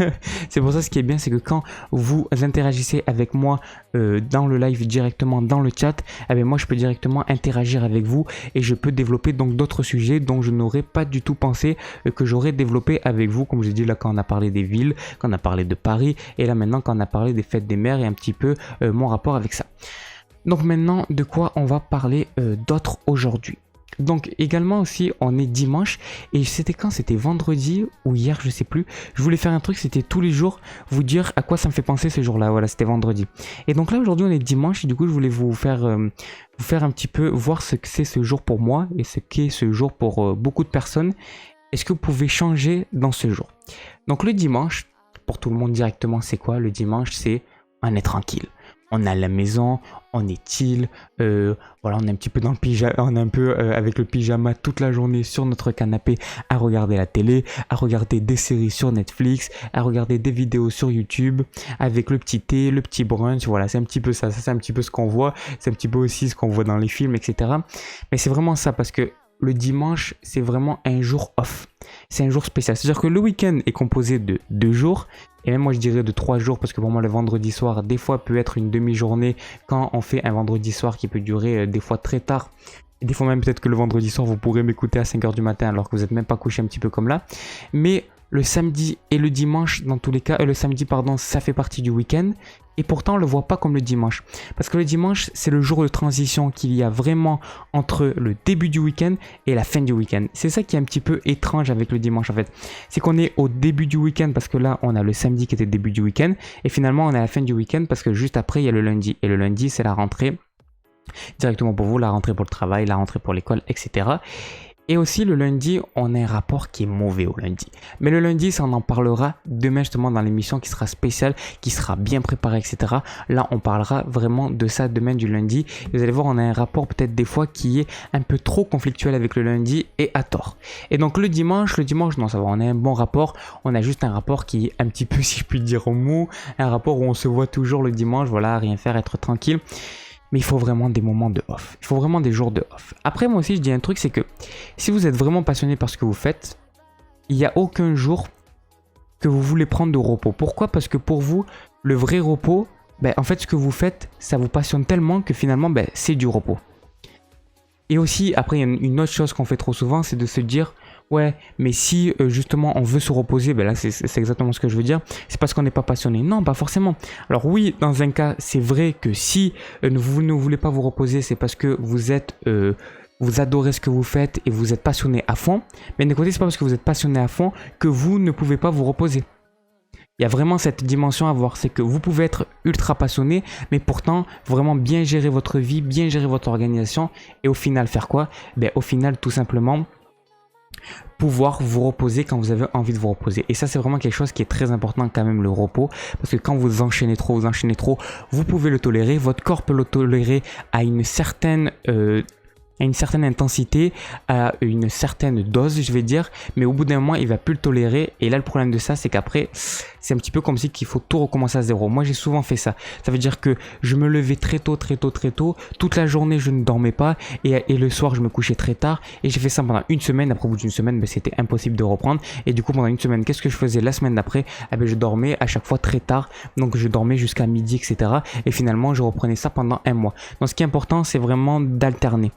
C'est pour ça ce qui est bien, c'est que quand vous interagissez avec moi dans le live directement dans le chat, eh bien moi je peux directement interagir avec vous et je peux développer donc d'autres sujets dont je n'aurais pas du tout pensé que j'aurais développé avec vous, comme j'ai dit là quand on a parlé des villes, quand on a parlé de Paris et là maintenant quand on a parlé des fêtes des mères et un petit peu mon rapport avec ça. Donc maintenant, de quoi on va parler d'autre aujourd'hui? Donc également aussi on est dimanche et c'était quand? C'était vendredi ou hier, je sais plus. Je voulais faire un truc, c'était tous les jours vous dire à quoi ça me fait penser ce jour-là. Voilà, c'était vendredi. Et donc là aujourd'hui on est dimanche et du coup je voulais vous faire un petit peu voir ce que c'est ce jour pour moi et ce qu'est ce jour pour beaucoup de personnes. Est-ce que vous pouvez changer dans ce jour? Donc le dimanche, pour tout le monde directement, c'est quoi? Le dimanche, c'est on est tranquille. On est à la maison, on est chill, voilà, on est un petit peu dans le pyjama, on est un peu avec le pyjama toute la journée sur notre canapé à regarder la télé, à regarder des séries sur Netflix, à regarder des vidéos sur YouTube, avec le petit thé, le petit brunch, voilà, c'est un petit peu ça, c'est un petit peu ce qu'on voit, c'est un petit peu aussi ce qu'on voit dans les films, etc. Mais c'est vraiment ça parce que le dimanche, c'est vraiment un jour off. C'est un jour spécial. C'est-à-dire que le week-end est composé de 2 jours. Et même moi, je dirais de 3 jours. Parce que pour moi, le vendredi soir, des fois, peut être une demi-journée. Quand on fait un vendredi soir qui peut durer des fois très tard. Et des fois même, peut-être que le vendredi soir, vous pourrez m'écouter à 5h du matin. Alors que vous n'êtes même pas couché un petit peu comme là. Mais le samedi et le dimanche, dans tous les cas, le samedi, pardon, ça fait partie du week-end. Et pourtant, on ne le voit pas comme le dimanche. Parce que le dimanche, c'est le jour de transition qu'il y a vraiment entre le début du week-end et la fin du week-end. C'est ça qui est un petit peu étrange avec le dimanche en fait. C'est qu'on est au début du week-end parce que là, on a le samedi qui était le début du week-end. Et finalement, on est à la fin du week-end parce que juste après, il y a le lundi. Et le lundi, c'est la rentrée directement pour vous, la rentrée pour le travail, la rentrée pour l'école, etc. Et aussi le lundi, on a un rapport qui est mauvais au lundi. Mais le lundi, ça on en parlera demain justement dans l'émission qui sera spéciale, qui sera bien préparée, etc. Là, on parlera vraiment de ça demain du lundi. Et vous allez voir, on a un rapport peut-être des fois qui est un peu trop conflictuel avec le lundi et à tort. Et donc le dimanche, non, ça va, on a un bon rapport. On a juste un rapport qui est un petit peu, si je puis dire, mou. Un rapport où on se voit toujours le dimanche, voilà, rien faire, être tranquille. Mais il faut vraiment des moments de off. Il faut vraiment des jours de off. Après, moi aussi, je dis un truc, c'est que si vous êtes vraiment passionné par ce que vous faites, il n'y a aucun jour que vous voulez prendre de repos. Pourquoi? Parce que pour vous, le vrai repos, en fait, ce que vous faites, ça vous passionne tellement que finalement, c'est du repos. Et aussi, après, il y a une autre chose qu'on fait trop souvent, c'est de se dire... Ouais, mais si justement on veut se reposer, là c'est exactement ce que je veux dire, c'est parce qu'on n'est pas passionné. Non, pas forcément. Alors oui, dans un cas, c'est vrai que si vous ne voulez pas vous reposer, c'est parce que vous êtes... vous adorez ce que vous faites et vous êtes passionné à fond. Mais d'un côté, c'est pas parce que vous êtes passionné à fond que vous ne pouvez pas vous reposer. Il y a vraiment cette dimension à voir, c'est que vous pouvez être ultra passionné, mais pourtant vraiment bien gérer votre vie, bien gérer votre organisation et au final faire quoi? Au final, tout simplement... pouvoir vous reposer quand vous avez envie de vous reposer. Et ça, c'est vraiment quelque chose qui est très important quand même, le repos, parce que quand vous enchaînez trop, vous pouvez le tolérer, votre corps peut le tolérer à une certaine intensité, à une certaine dose, je vais dire, mais au bout d'un moment, il va plus le tolérer. Et là, le problème de ça, c'est qu'après, c'est un petit peu comme si qu'il faut tout recommencer à zéro. Moi, j'ai souvent fait ça. Ça veut dire que je me levais très tôt. Toute la journée, je ne dormais pas. Et le soir, je me couchais très tard. Et j'ai fait ça pendant une semaine. Après, au bout d'une semaine, c'était impossible de reprendre. Et du coup, pendant une semaine, qu'est-ce que je faisais la semaine d'après? Je dormais à chaque fois très tard. Donc, je dormais jusqu'à midi, etc. Et finalement, je reprenais ça pendant un mois. Donc, ce qui est important, c'est vraiment d'alterner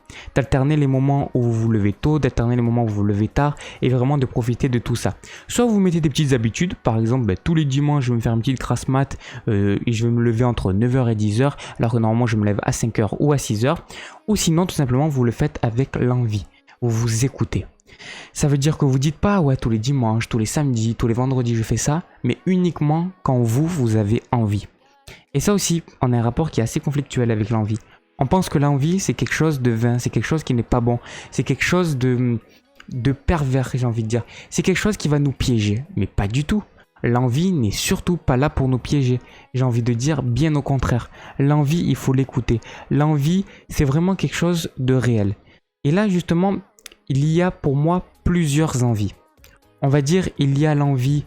les moments où vous vous levez tôt, d'alterner les moments où vous vous levez tard et vraiment de profiter de tout ça. Soit vous mettez des petites habitudes, par exemple, tous les dimanches, je vais me faire une petite grasse mat et je vais me lever entre 9h et 10h, alors que normalement, je me lève à 5h ou à 6h. Ou sinon, tout simplement, vous le faites avec l'envie. Vous vous écoutez. Ça veut dire que vous dites pas, ouais, tous les dimanches, tous les samedis, tous les vendredis, je fais ça, mais uniquement quand vous avez envie. Et ça aussi, on a un rapport qui est assez conflictuel avec l'envie. On pense que l'envie, c'est quelque chose de vain, c'est quelque chose qui n'est pas bon, c'est quelque chose de pervers, j'ai envie de dire. C'est quelque chose qui va nous piéger, mais pas du tout. L'envie n'est surtout pas là pour nous piéger. J'ai envie de dire bien au contraire. L'envie, il faut l'écouter. L'envie, c'est vraiment quelque chose de réel. Et là, justement, il y a pour moi plusieurs envies. On va dire, il y a l'envie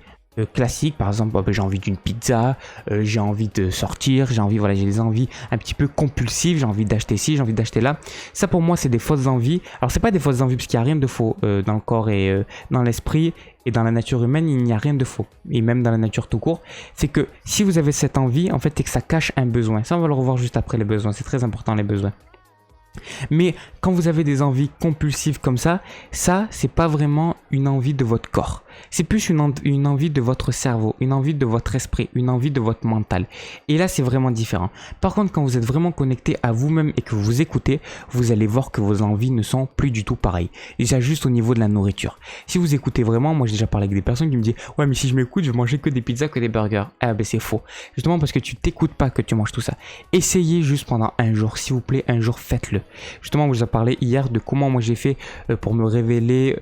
classique, par exemple, j'ai envie d'une pizza, j'ai envie de sortir, j'ai des envies un petit peu compulsives, j'ai envie d'acheter ci, j'ai envie d'acheter là. Ça pour moi c'est des fausses envies. Alors c'est pas des fausses envies parce qu'il n'y a rien de faux dans le corps et dans l'esprit et dans la nature humaine, il n'y a rien de faux. Et même dans la nature tout court, c'est que si vous avez cette envie, en fait c'est que ça cache un besoin. Ça on va le revoir juste après, les besoins, c'est très important les besoins. Mais quand vous avez des envies compulsives comme ça c'est pas vraiment une envie de votre corps. C'est plus une envie de votre cerveau, une envie de votre esprit, une envie de votre mental. Et là, c'est vraiment différent. Par contre, quand vous êtes vraiment connecté à vous-même et que vous vous écoutez, vous allez voir que vos envies ne sont plus du tout pareilles. Déjà juste au niveau de la nourriture. Si vous écoutez vraiment, moi j'ai déjà parlé avec des personnes qui me disent « Ouais, mais si je m'écoute, je vais manger que des pizzas, que des burgers. » Ah ben c'est faux. Justement parce que tu t'écoutes pas que tu manges tout ça. Essayez juste pendant un jour, s'il vous plaît, un jour faites-le. Justement, je vous ai parlé hier de comment moi j'ai fait pour me révéler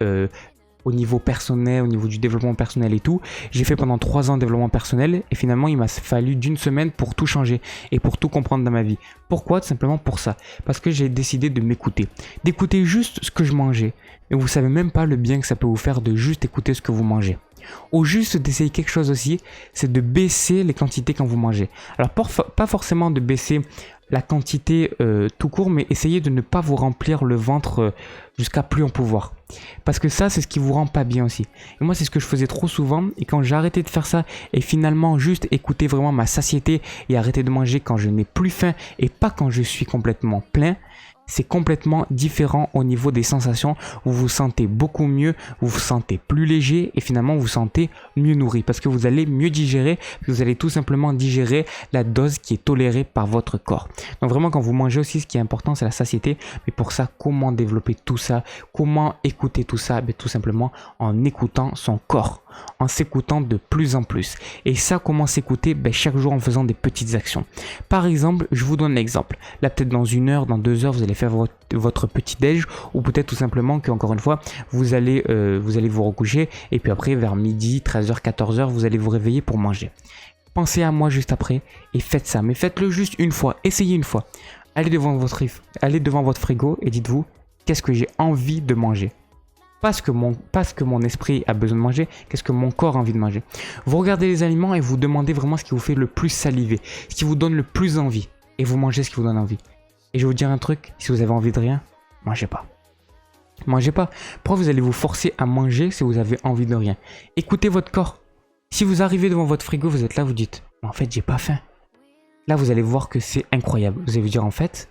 au niveau personnel, au niveau du développement personnel et tout. J'ai fait pendant 3 ans de développement personnel et finalement il m'a fallu d'une semaine pour tout changer et pour tout comprendre dans ma vie. Pourquoi? Tout simplement pour ça. Parce que j'ai décidé de m'écouter. D'écouter juste ce que je mangeais. Et vous savez même pas le bien que ça peut vous faire de juste écouter ce que vous mangez. Ou juste d'essayer quelque chose aussi, c'est de baisser les quantités quand vous mangez. Alors pas forcément de baisser la quantité tout court, mais essayez de ne pas vous remplir le ventre jusqu'à plus en pouvoir. Parce que ça, c'est ce qui vous rend pas bien aussi. Et moi, c'est ce que je faisais trop souvent. Et quand j'ai arrêté de faire ça et finalement juste écouter vraiment ma satiété et arrêter de manger quand je n'ai plus faim et pas quand je suis complètement plein, c'est complètement différent au niveau des sensations. Vous vous sentez beaucoup mieux, vous vous sentez plus léger et finalement vous vous sentez mieux nourri parce que vous allez mieux digérer, vous allez tout simplement digérer la dose qui est tolérée par votre corps. Donc vraiment quand vous mangez aussi, ce qui est important c'est la satiété. Mais pour ça, comment développer tout ça? Comment écouter tout ça? Tout simplement en écoutant son corps, en s'écoutant de plus en plus. Et ça, comment s'écouter? Chaque jour en faisant des petites actions. Par exemple, je vous donne l'exemple. Là peut-être dans 1 heure, dans 2 heures, vous allez faire votre petit déj ou peut-être tout simplement qu'encore une fois vous allez vous recoucher et puis après vers midi, 13h, 14h vous allez vous réveiller pour manger. Pensez à moi juste après et faites ça, mais faites-le juste une fois, essayez une fois. Allez devant votre frigo et dites-vous qu'est-ce que j'ai envie de manger. Pas ce que mon esprit a besoin de manger, qu'est-ce que mon corps a envie de manger. Vous regardez les aliments et vous demandez vraiment ce qui vous fait le plus saliver, ce qui vous donne le plus envie et vous mangez ce qui vous donne envie. Et je vais vous dire un truc, si vous avez envie de rien, mangez pas. Mangez pas. Pourquoi vous allez vous forcer à manger si vous avez envie de rien? Écoutez votre corps. Si vous arrivez devant votre frigo, vous êtes là, vous dites, en fait, j'ai pas faim. Là, vous allez voir que c'est incroyable. Vous allez vous dire, en fait,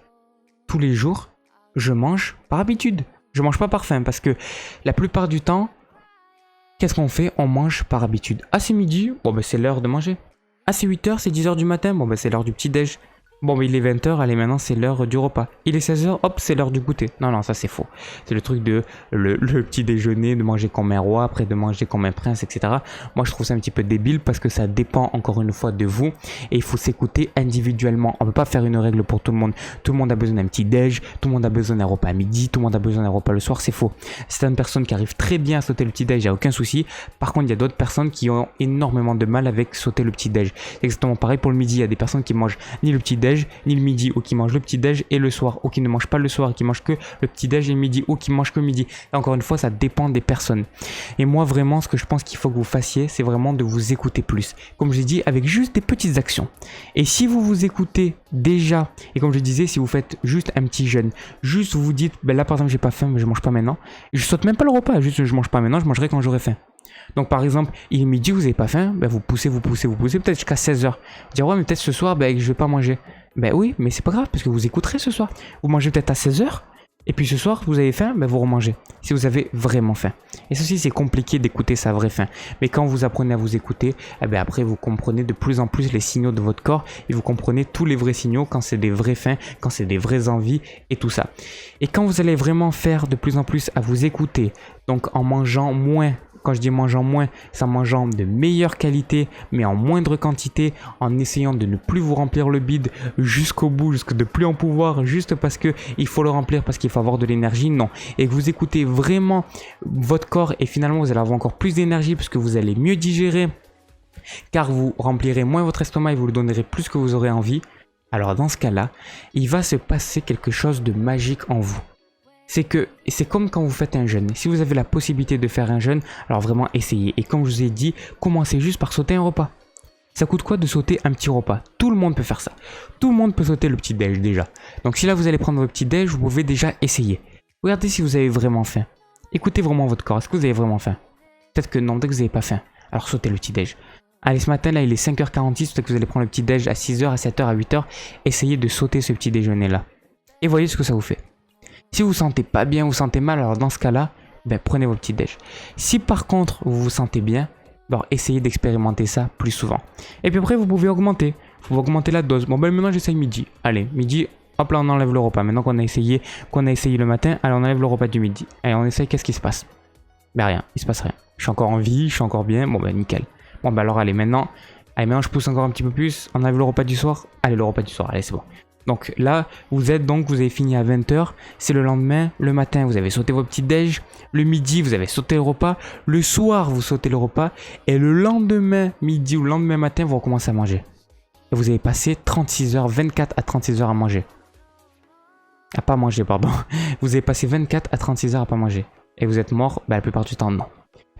tous les jours, je mange par habitude. Je mange pas par faim parce que la plupart du temps, qu'est-ce qu'on fait? On mange par habitude. Ah, c'est midi, bon, c'est l'heure de manger. Ah, c'est 8h, c'est 10h du matin, bon, c'est l'heure du petit-déj. Bon, mais il est 20h, allez, maintenant c'est l'heure du repas. Il est 16h, hop, c'est l'heure du goûter. Non, non, ça c'est faux. C'est le truc de le petit déjeuner, de manger comme un roi, après de manger comme un prince, etc. Moi, je trouve ça un petit peu débile parce que ça dépend encore une fois de vous et il faut s'écouter individuellement. On ne peut pas faire une règle pour tout le monde. Tout le monde a besoin d'un petit déj, tout le monde a besoin d'un repas à midi, tout le monde a besoin d'un repas le soir, c'est faux. Certaines personnes qui arrivent très bien à sauter le petit déj, il n'y a aucun souci. Par contre, il y a d'autres personnes qui ont énormément de mal avec sauter le petit déj. C'est exactement pareil pour le midi. Il y a des personnes qui mangent ni le petit déj ni le midi, ou qui mangent le petit déj et le soir, ou qui ne mangent pas le soir, qui mangent que le petit déj et le midi, ou qui mangent que le midi. Et encore une fois, ça dépend des personnes. Et moi vraiment, ce que je pense qu'il faut que vous fassiez, c'est vraiment de vous écouter plus. Comme je l'ai dit, avec juste des petites actions. Et si vous vous écoutez déjà, et comme je disais, si vous faites juste un petit jeûne, juste vous vous dites, ben là par exemple j'ai pas faim, mais je mange pas maintenant, je saute même pas le repas, juste je mange pas maintenant, je mangerai quand j'aurai faim. Donc par exemple, il est midi, vous avez pas faim, ben vous poussez, peut-être jusqu'à 16h. Dire ouais mais peut-être ce soir, ben je vais pas manger. Ben oui, mais c'est pas grave, parce que vous écouterez ce soir. Vous mangez peut-être à 16h, et puis ce soir, vous avez faim, ben vous remangez. Si vous avez vraiment faim. Et ceci, c'est compliqué d'écouter sa vraie faim. Mais quand vous apprenez à vous écouter, eh ben après, vous comprenez de plus en plus les signaux de votre corps, et vous comprenez tous les vrais signaux, quand c'est des vraies faims, quand c'est des vraies envies, et tout ça. Et quand vous allez vraiment faire de plus en plus à vous écouter, donc en mangeant moins. Quand je dis mangeant moins, c'est en mangeant de meilleure qualité, mais en moindre quantité, en essayant de ne plus vous remplir le bide jusqu'au bout, jusqu'à de plus en pouvoir, juste parce que il faut le remplir, parce qu'il faut avoir de l'énergie, non. Et que vous écoutez vraiment votre corps et finalement vous allez avoir encore plus d'énergie parce que vous allez mieux digérer, car vous remplirez moins votre estomac et vous lui donnerez plus que vous aurez envie. Alors dans ce cas-là, il va se passer quelque chose de magique en vous. C'est que c'est comme quand vous faites un jeûne. Si vous avez la possibilité de faire un jeûne, alors vraiment essayez. Et comme je vous ai dit, commencez juste par sauter un repas. Ça coûte quoi de sauter un petit repas? Tout le monde peut faire ça. Tout le monde peut sauter le petit déj déjà. Donc si là vous allez prendre votre petit déj, vous pouvez déjà essayer. Regardez si vous avez vraiment faim. Écoutez vraiment votre corps. Est-ce que vous avez vraiment faim? Peut-être que non, peut-être que vous n'avez pas faim. Alors sautez le petit déj. Allez, ce matin là il est 5h46, peut-être que vous allez prendre le petit déj à 6h, à 7h, à 8h. Essayez de sauter ce petit déjeuner là. Et voyez ce que ça vous fait. Si vous vous sentez pas bien, vous sentez mal, alors dans ce cas-là, ben prenez vos petits déj. Si par contre vous vous sentez bien, alors essayez d'expérimenter ça plus souvent. Et puis après vous pouvez augmenter. Vous pouvez augmenter la dose. Bon ben maintenant j'essaye midi. Allez, midi, hop là on enlève le repas. Maintenant qu'on a essayé le matin, allez on enlève le repas du midi. Allez on essaye, qu'est-ce qui se passe? Ben rien, il se passe rien. Je suis encore en vie, je suis encore bien, bon ben nickel. Bon ben alors allez maintenant je pousse encore un petit peu plus, on enlève le repas du soir. Allez le repas du soir, allez c'est bon. Donc là, vous avez fini à 20h, c'est le lendemain, le matin, vous avez sauté vos petits déj, le midi, vous avez sauté le repas, le soir, vous sautez le repas, et le lendemain midi ou le lendemain matin, vous recommencez à manger. Et vous avez passé 36 heures, 24 à 36 heures à manger. À pas manger, pardon. Vous avez passé 24 à 36 heures à pas manger. Et vous êtes mort, la plupart du temps, non.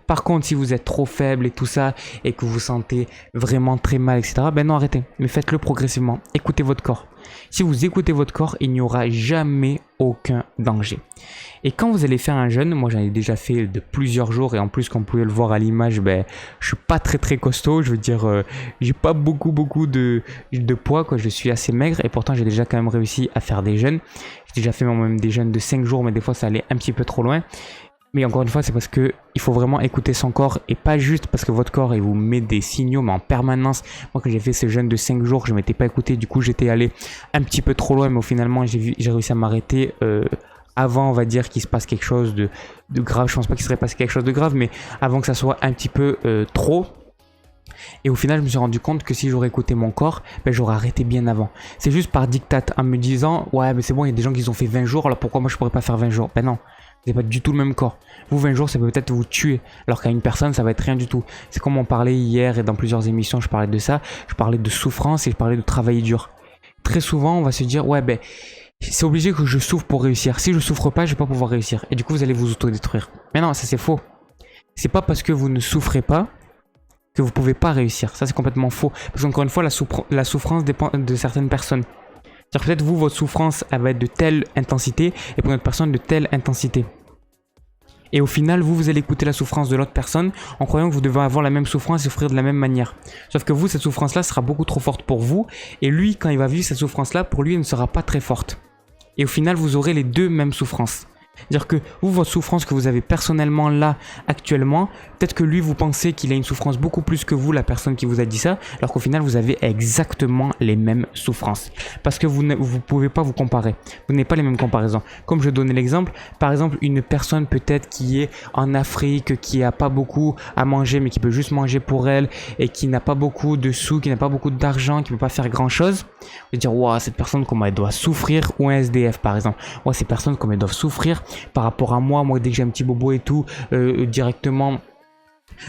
Par contre, si vous êtes trop faible et tout ça, et que vous vous sentez vraiment très mal, etc., ben non, arrêtez. Mais faites-le progressivement. Écoutez votre corps. Si vous écoutez votre corps, il n'y aura jamais aucun danger. Et quand vous allez faire un jeûne, moi j'en ai déjà fait de plusieurs jours, et en plus, comme vous pouvez le voir à l'image, ben, je suis pas très costaud, je veux dire, j'ai pas beaucoup de poids, quoi. Je suis assez maigre, et pourtant j'ai déjà quand même réussi à faire des jeûnes. J'ai déjà fait même des jeûnes de 5 jours, mais des fois ça allait un petit peu trop loin. Mais encore une fois, c'est parce que il faut vraiment écouter son corps et pas juste parce que votre corps il vous met des signaux, mais en permanence. Moi, quand j'ai fait ce jeûne de 5 jours, je m'étais pas écouté. Du coup, j'étais allé un petit peu trop loin, mais finalement, j'ai réussi à m'arrêter avant, on va dire, qu'il se passe quelque chose de grave. Je pense pas qu'il serait passé quelque chose de grave, mais avant que ça soit un petit peu trop. Et au final, je me suis rendu compte que si j'aurais écouté mon corps, ben, j'aurais arrêté bien avant. C'est juste par dictat, en me disant, ouais, mais c'est bon, il y a des gens qui ont fait 20 jours, alors pourquoi moi je pourrais pas faire 20 jours? Ben non. Vous n'avez pas du tout le même corps. Vous, 20 jours, ça peut peut-être vous tuer. Alors qu'à une personne, ça va être rien du tout. C'est comme on parlait hier et dans plusieurs émissions, je parlais de ça. Je parlais de souffrance et je parlais de travailler dur. Très souvent, on va se dire, ouais, ben, c'est obligé que je souffre pour réussir. Si je souffre pas, je vais pas pouvoir réussir. Et du coup, vous allez vous autodétruire. Mais non, ça c'est faux. C'est pas parce que vous ne souffrez pas que vous pouvez pas réussir. Ça, c'est complètement faux. Parce qu'encore une fois, la souffrance dépend de certaines personnes. C'est-à-dire peut-être vous, votre souffrance, elle va être de telle intensité et pour une autre personne de telle intensité. Et au final, vous allez écouter la souffrance de l'autre personne en croyant que vous devez avoir la même souffrance et souffrir de la même manière. Sauf que vous, cette souffrance-là sera beaucoup trop forte pour vous. Et lui, quand il va vivre cette souffrance-là, pour lui, elle ne sera pas très forte. Et au final, vous aurez les deux mêmes souffrances. C'est-à-dire que vous, votre souffrance que vous avez personnellement là, actuellement, peut-être que lui, vous pensez qu'il a une souffrance beaucoup plus que vous, la personne qui vous a dit ça, alors qu'au final, vous avez exactement les mêmes souffrances. Parce que vous ne pouvez pas vous comparer. Vous n'avez pas les mêmes comparaisons. Comme je donnais l'exemple, par exemple, une personne peut-être qui est en Afrique, qui n'a pas beaucoup à manger, mais qui peut juste manger pour elle, et qui n'a pas beaucoup de sous, qui n'a pas beaucoup d'argent, qui ne peut pas faire grand-chose, vous allez dire, waouh, cette personne, comment elle doit souffrir, ou un SDF, par exemple. Ouais, ces personnes, comme elles doivent souffrir par rapport à moi, dès que j'ai un petit bobo et tout, directement,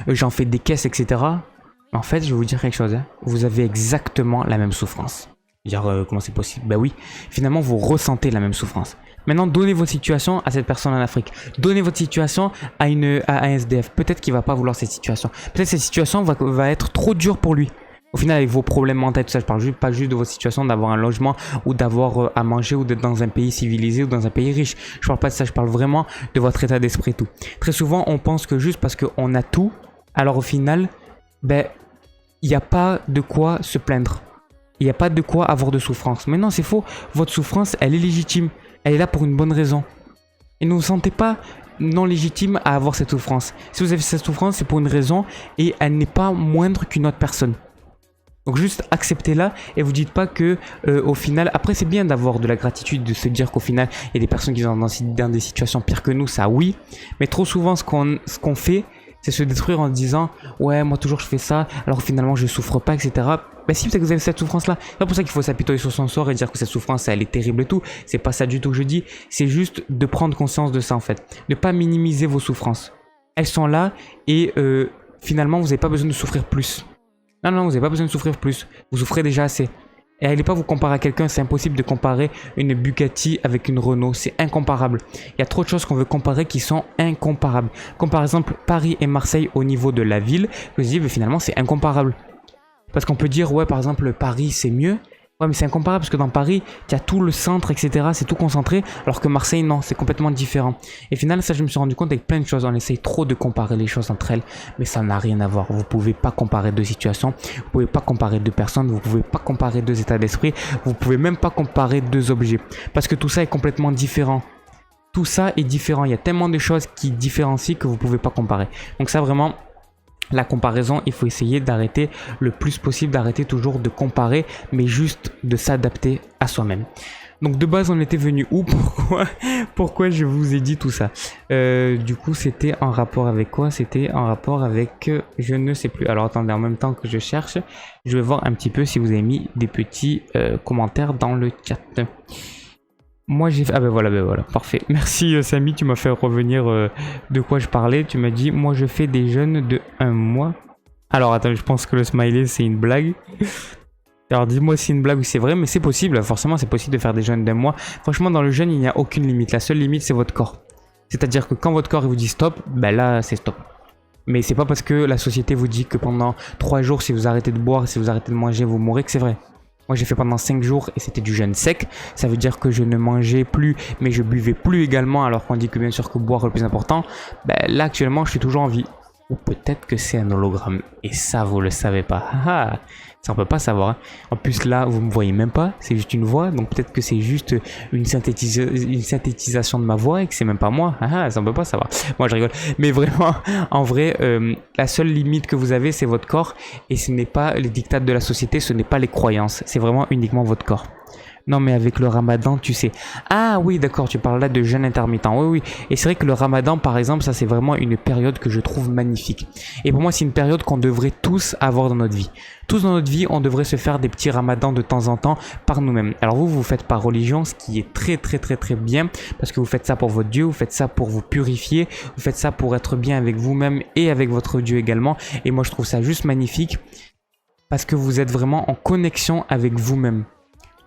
j'en fais des caisses, etc. En fait, je vais vous dire quelque chose, hein. Vous avez exactement la même souffrance. Dire comment c'est possible? Bah oui, finalement, vous ressentez la même souffrance. Maintenant, donnez votre situation à cette personne en Afrique. Donnez votre situation à un SDF. Peut-être qu'il va pas vouloir cette situation. Peut-être que cette situation va être trop dure pour lui. Au final, avec vos problèmes mentaux, tout ça, je parle pas juste de votre situation d'avoir un logement ou d'avoir à manger ou d'être dans un pays civilisé ou dans un pays riche. Je parle pas de ça, je parle vraiment de votre état d'esprit et tout. Très souvent, on pense que juste parce qu'on a tout, alors au final, il n'y a pas de quoi se plaindre. Il n'y a pas de quoi avoir de souffrance. Mais non, c'est faux. Votre souffrance, elle est légitime. Elle est là pour une bonne raison. Et ne vous sentez pas non légitime à avoir cette souffrance. Si vous avez cette souffrance, c'est pour une raison et elle n'est pas moindre qu'une autre personne. Donc juste acceptez-la et vous dites pas que au final, après c'est bien d'avoir de la gratitude, de se dire qu'au final il y a des personnes qui sont dans des situations pires que nous, ça oui, mais trop souvent ce qu'on fait, c'est se détruire en se disant ouais moi toujours je fais ça, alors finalement je souffre pas, etc. Bah si, peut-être que vous avez cette souffrance là, c'est pas pour ça qu'il faut s'apitoyer sur son sort et dire que cette souffrance elle est terrible et tout, c'est pas ça du tout que je dis, c'est juste de prendre conscience de ça en fait, de pas minimiser vos souffrances, elles sont là et finalement vous n'avez pas besoin de souffrir plus. Non, vous n'avez pas besoin de souffrir plus. Vous souffrez déjà assez. Et allez pas vous comparer à quelqu'un, c'est impossible de comparer une Bugatti avec une Renault, c'est incomparable. Il y a trop de choses qu'on veut comparer qui sont incomparables. Comme par exemple Paris et Marseille au niveau de la ville, je me dis mais finalement c'est incomparable. Parce qu'on peut dire ouais par exemple Paris c'est mieux. Ouais mais c'est incomparable parce que dans Paris, il y a tout le centre, etc. C'est tout concentré, alors que Marseille non, c'est complètement différent. Et finalement ça je me suis rendu compte avec plein de choses, on essaye trop de comparer les choses entre elles, mais ça n'a rien à voir. Vous pouvez pas comparer deux situations, vous pouvez pas comparer deux personnes, vous pouvez pas comparer deux états d'esprit, vous pouvez même pas comparer deux objets. Parce que tout ça est complètement différent. Tout ça est différent, il y a tellement de choses qui différencient que vous pouvez pas comparer. Donc ça vraiment... La comparaison, il faut essayer d'arrêter le plus possible, d'arrêter toujours de comparer, mais juste de s'adapter à soi-même. Donc de base, on était venu où? Pourquoi je vous ai dit tout ça? Du coup, c'était en rapport avec quoi? C'était en rapport avec... je ne sais plus. Alors attendez, en même temps que je cherche, je vais voir un petit peu si vous avez mis des petits commentaires dans le chat. Moi j'ai fait... Ah ben voilà, parfait. Merci Samy, tu m'as fait revenir de quoi je parlais. Tu m'as dit, moi je fais des jeûnes de 1 mois. Alors attends, je pense que le smiley c'est une blague. Alors dis-moi si c'est une blague ou c'est vrai, mais c'est possible, forcément c'est possible de faire des jeûnes d'1 mois. Franchement dans le jeûne il n'y a aucune limite, la seule limite c'est votre corps. C'est-à-dire que quand votre corps il vous dit stop, ben là c'est stop. Mais c'est pas parce que la société vous dit que pendant 3 jours si vous arrêtez de boire, si vous arrêtez de manger, vous mourrez que c'est vrai. Moi j'ai fait pendant 5 jours et c'était du jeûne sec. Ça veut dire que je ne mangeais plus mais je buvais plus également, alors qu'on dit que bien sûr que boire est le plus important. Ben, là actuellement je suis toujours en vie. Ou peut-être que c'est un hologramme et ça vous le savez pas. Ça on peut pas savoir. Hein. En plus là vous me voyez même pas, c'est juste une voix, donc peut-être que c'est juste une synthétisation de ma voix et que c'est même pas moi. Ça on peut pas savoir. Moi je rigole. Mais vraiment, en vrai, la seule limite que vous avez c'est votre corps et ce n'est pas les dictats de la société, ce n'est pas les croyances, c'est vraiment uniquement votre corps. Non mais avec le ramadan tu sais. Ah oui d'accord, tu parles là de jeûne intermittent. Oui. Et c'est vrai que le ramadan par exemple, ça c'est vraiment une période que je trouve magnifique. Et pour moi c'est une période qu'on devrait tous avoir dans notre vie. Tous dans notre vie on devrait se faire des petits ramadans de temps en temps par nous-mêmes. Alors vous faites par religion, ce qui est très bien. Parce que vous faites ça pour votre Dieu, vous faites ça pour vous purifier. Vous faites ça pour être bien avec vous-même et avec votre Dieu également. Et moi je trouve ça juste magnifique. Parce que vous êtes vraiment en connexion avec vous-même.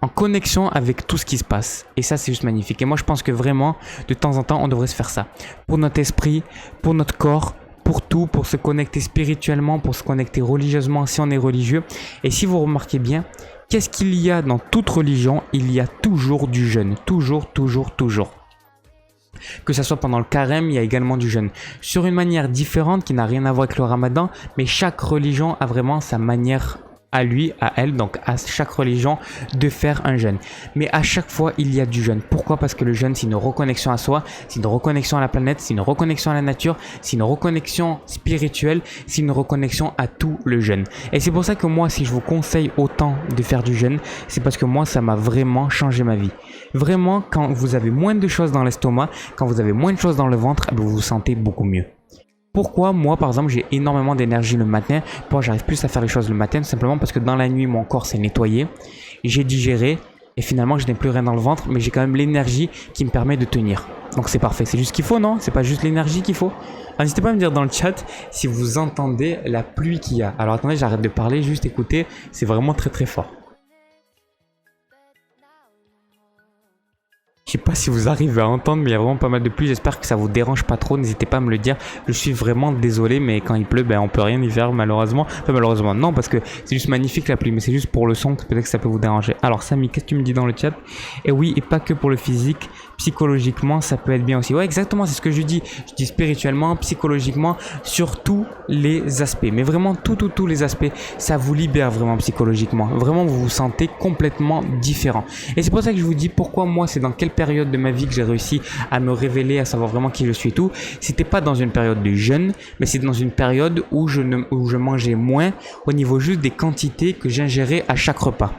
En connexion avec tout ce qui se passe. Et ça, c'est juste magnifique. Et moi, je pense que vraiment, de temps en temps, on devrait se faire ça. Pour notre esprit, pour notre corps, pour tout, pour se connecter spirituellement, pour se connecter religieusement si on est religieux. Et si vous remarquez bien, qu'est-ce qu'il y a dans toute religion? Il y a toujours du jeûne. Toujours. Que ça soit pendant le carême, il y a également du jeûne. Sur une manière différente qui n'a rien à voir avec le ramadan, mais chaque religion a vraiment sa manière à lui, à elle, donc à chaque religion, de faire un jeûne. Mais à chaque fois, il y a du jeûne. Pourquoi? Parce que le jeûne, c'est une reconnexion à soi, c'est une reconnexion à la planète, c'est une reconnexion à la nature, c'est une reconnexion spirituelle, c'est une reconnexion à tout le jeûne. Et c'est pour ça que moi, si je vous conseille autant de faire du jeûne, c'est parce que moi, ça m'a vraiment changé ma vie. Vraiment, quand vous avez moins de choses dans l'estomac, quand vous avez moins de choses dans le ventre, vous vous sentez beaucoup mieux. Pourquoi moi par exemple j'ai énormément d'énergie le matin? Pourquoi j'arrive plus à faire les choses le matin? Tout simplement parce que dans la nuit mon corps s'est nettoyé, j'ai digéré et finalement je n'ai plus rien dans le ventre, mais j'ai quand même l'énergie qui me permet de tenir. Donc c'est parfait, c'est juste ce qu'il faut, non? C'est pas juste l'énergie qu'il faut? Alors, n'hésitez pas à me dire dans le chat si vous entendez la pluie qu'il y a. Alors attendez, j'arrête de parler, juste écoutez, c'est vraiment très très fort. Je sais pas si vous arrivez à entendre, mais il y a vraiment pas mal de pluie. J'espère que ça vous dérange pas trop. N'hésitez pas à me le dire. Je suis vraiment désolé, mais quand il pleut, on peut rien y faire malheureusement. Enfin malheureusement non, parce que c'est juste magnifique la pluie, mais c'est juste pour le son. Peut-être que ça peut vous déranger. Alors Samy, qu'est-ce que tu me dis dans le chat? Et oui, et pas que pour le physique. Psychologiquement, ça peut être bien aussi. Ouais, exactement, c'est ce que je dis. Je dis spirituellement, psychologiquement, sur tous les aspects. Mais vraiment, tous les aspects, ça vous libère vraiment psychologiquement. Vraiment, vous vous sentez complètement différent. Et c'est pour ça que je vous dis pourquoi moi, c'est dans quelle période de ma vie que j'ai réussi à me révéler, à savoir vraiment qui je suis et tout. C'était pas dans une période de jeûne, mais c'est dans une période où je mangeais moins au niveau juste des quantités que j'ingérais à chaque repas.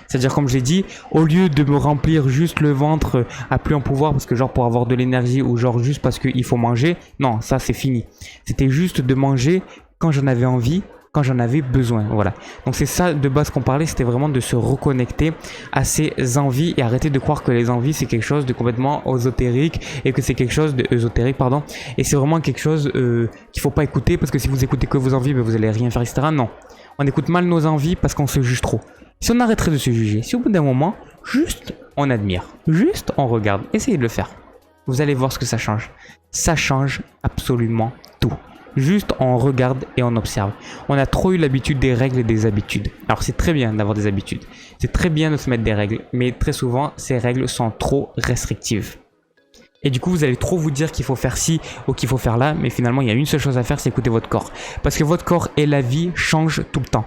C'est-à-dire, comme je l'ai dit, au lieu de me remplir juste le ventre à plus en pouvoir parce que genre pour avoir de l'énergie ou genre juste parce qu'il faut manger, non, ça c'est fini. C'était juste de manger quand j'en avais envie, quand j'en avais besoin, voilà. Donc c'est ça de base qu'on parlait, c'était vraiment de se reconnecter à ses envies et arrêter de croire que les envies c'est quelque chose de complètement ésotérique et que c'est quelque chose de ésotérique, pardon. Et c'est vraiment quelque chose qu'il faut pas écouter parce que si vous écoutez que vos envies, vous allez rien faire, etc. Non, on écoute mal nos envies parce qu'on se juge trop. Si on arrêterait de se juger, si au bout d'un moment, juste on admire, juste on regarde, essayez de le faire. Vous allez voir ce que ça change. Ça change absolument tout. Juste on regarde et on observe. On a trop eu l'habitude des règles et des habitudes. Alors c'est très bien d'avoir des habitudes. C'est très bien de se mettre des règles. Mais très souvent, ces règles sont trop restrictives. Et du coup, vous allez trop vous dire qu'il faut faire ci ou qu'il faut faire là. Mais finalement, il y a une seule chose à faire, c'est écouter votre corps. Parce que votre corps et la vie changent tout le temps.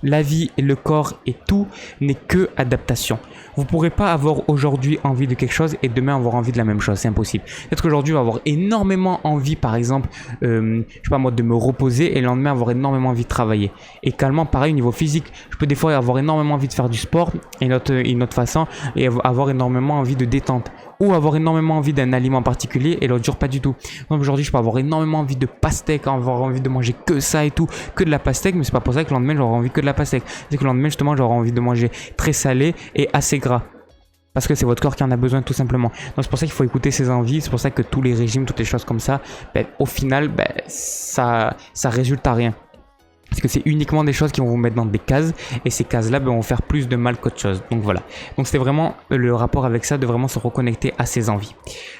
La vie et le corps et tout n'est que adaptation. Vous ne pourrez pas avoir aujourd'hui envie de quelque chose et demain avoir envie de la même chose, c'est impossible. Peut-être qu'aujourd'hui, je vais avoir énormément envie, par exemple, je sais pas moi, de me reposer et le lendemain avoir énormément envie de travailler. Et également, pareil, au niveau physique, je peux des fois avoir énormément envie de faire du sport et une autre façon et avoir énormément envie de détente. Ou avoir énormément envie d'un aliment particulier et l'autre jour pas du tout. Donc aujourd'hui je peux avoir énormément envie de pastèque, avoir envie de manger que ça et tout, que de la pastèque, mais c'est pas pour ça que le lendemain j'aurai envie que de la pastèque. C'est que le lendemain justement j'aurai envie de manger très salé et assez gras. Parce que c'est votre corps qui en a besoin tout simplement. Donc c'est pour ça qu'il faut écouter ses envies, c'est pour ça que tous les régimes, toutes les choses comme ça, au final ça résulte à rien. Parce que c'est uniquement des choses qui vont vous mettre dans des cases et ces cases-là vont faire plus de mal qu'autre chose. Donc voilà. Donc c'était vraiment le rapport avec ça, de vraiment se reconnecter à ses envies.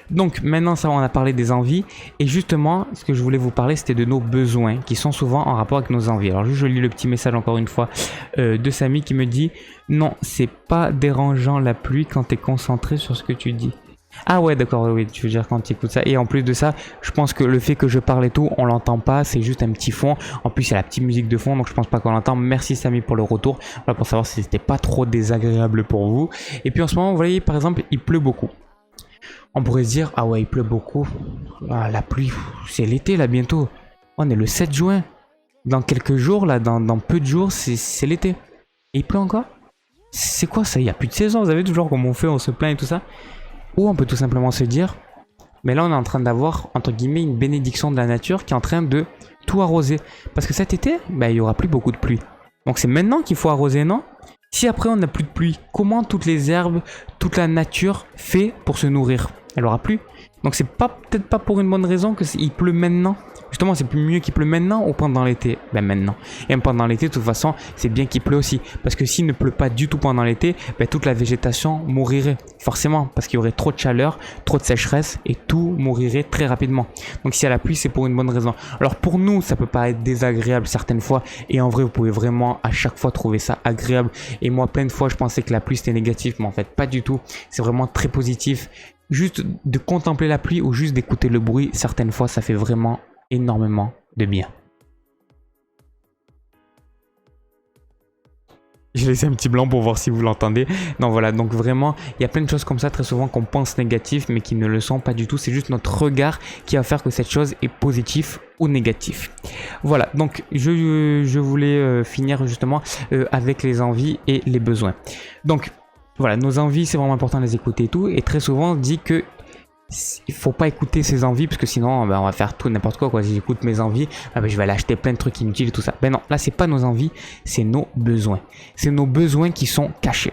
Donc maintenant ça on a parlé des envies et justement ce que je voulais vous parler c'était de nos besoins qui sont souvent en rapport avec nos envies. Alors juste je lis le petit message encore une fois de Samy qui me dit « Non, c'est pas dérangeant la pluie quand t'es concentré sur ce que tu dis. » Ah ouais d'accord, oui, tu veux dire quand tu écoutes ça. Et en plus de ça, je pense que le fait que je parle et tout, on l'entend pas, c'est juste un petit fond. En plus il y a la petite musique de fond, donc je pense pas qu'on l'entend. Merci Samy pour le retour, voilà, pour savoir si c'était pas trop désagréable pour vous. Et puis en ce moment, vous voyez par exemple, il pleut beaucoup. On pourrait se dire, ah ouais il pleut beaucoup, ah, la pluie, c'est l'été là bientôt. On est le 7 juin, dans quelques jours là, dans peu de jours, c'est l'été. Et il pleut encore. C'est quoi ça? Il y a plus de saison, vous avez toujours comme on fait, on se plaint et tout ça. Ou on peut tout simplement se dire, mais là on est en train d'avoir, entre guillemets, une bénédiction de la nature qui est en train de tout arroser. Parce que cet été, il n'y aura plus beaucoup de pluie. Donc c'est maintenant qu'il faut arroser, non? Si après on n'a plus de pluie, comment toutes les herbes, toute la nature fait pour se nourrir? Elle aura plus. Donc c'est peut-être pas pour une bonne raison qu'il pleut maintenant. Justement, c'est plus mieux qu'il pleut maintenant ou pendant l'été? Maintenant. Et même pendant l'été, de toute façon, c'est bien qu'il pleut aussi. Parce que s'il ne pleut pas du tout pendant l'été, toute la végétation mourirait. Forcément, parce qu'il y aurait trop de chaleur, trop de sécheresse et tout mourirait très rapidement. Donc si y a la pluie, c'est pour une bonne raison. Alors pour nous, ça peut pas être désagréable certaines fois. Et en vrai, vous pouvez vraiment à chaque fois trouver ça agréable. Et moi, plein de fois, je pensais que la pluie c'était négatif. Mais en fait, pas du tout. C'est vraiment très positif. Juste de contempler la pluie ou juste d'écouter le bruit, certaines fois, ça fait vraiment énormément de bien. J'ai laissé un petit blanc pour voir si vous l'entendez. Non, voilà, donc vraiment, il y a plein de choses comme ça très souvent qu'on pense négatives, mais qui ne le sont pas du tout. C'est juste notre regard qui va faire que cette chose est positive ou négative. Voilà, donc je voulais finir justement avec les envies et les besoins. Donc, voilà, nos envies, c'est vraiment important de les écouter et tout. Et très souvent, on dit que il faut pas écouter ses envies parce que sinon on va faire tout n'importe quoi. Si j'écoute mes envies, je vais aller acheter plein de trucs inutiles et tout ça. Ben non, là c'est pas nos envies, c'est nos besoins. C'est nos besoins qui sont cachés.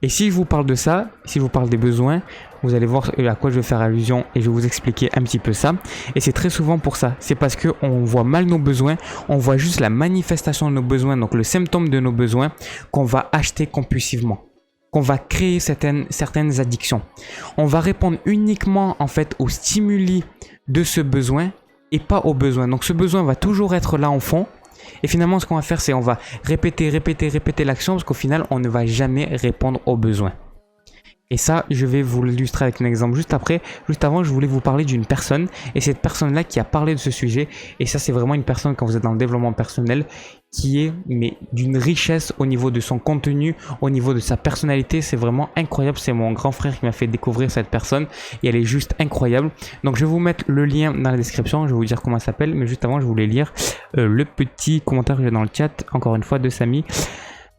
Et si je vous parle de ça, si je vous parle des besoins, vous allez voir à quoi je vais faire allusion et je vais vous expliquer un petit peu ça. Et c'est très souvent pour ça. C'est parce qu'on voit mal nos besoins, on voit juste la manifestation de nos besoins, donc le symptôme de nos besoins, qu'on va acheter compulsivement. Qu'on va créer certaines addictions. On va répondre uniquement en fait aux stimuli de ce besoin et pas aux besoins. Donc ce besoin va toujours être là en fond. Et finalement ce qu'on va faire c'est on va répéter l'action parce qu'au final on ne va jamais répondre aux besoins. Et ça, je vais vous l'illustrer avec un exemple juste après. Juste avant, je voulais vous parler d'une personne. Et cette personne-là qui a parlé de ce sujet. Et ça, c'est vraiment une personne, quand vous êtes dans le développement personnel, qui est d'une richesse au niveau de son contenu, au niveau de sa personnalité. C'est vraiment incroyable. C'est mon grand frère qui m'a fait découvrir cette personne. Et elle est juste incroyable. Donc, je vais vous mettre le lien dans la description. Je vais vous dire comment elle s'appelle. Mais juste avant, je voulais lire le petit commentaire que j'ai dans le chat. Encore une fois, de Samy.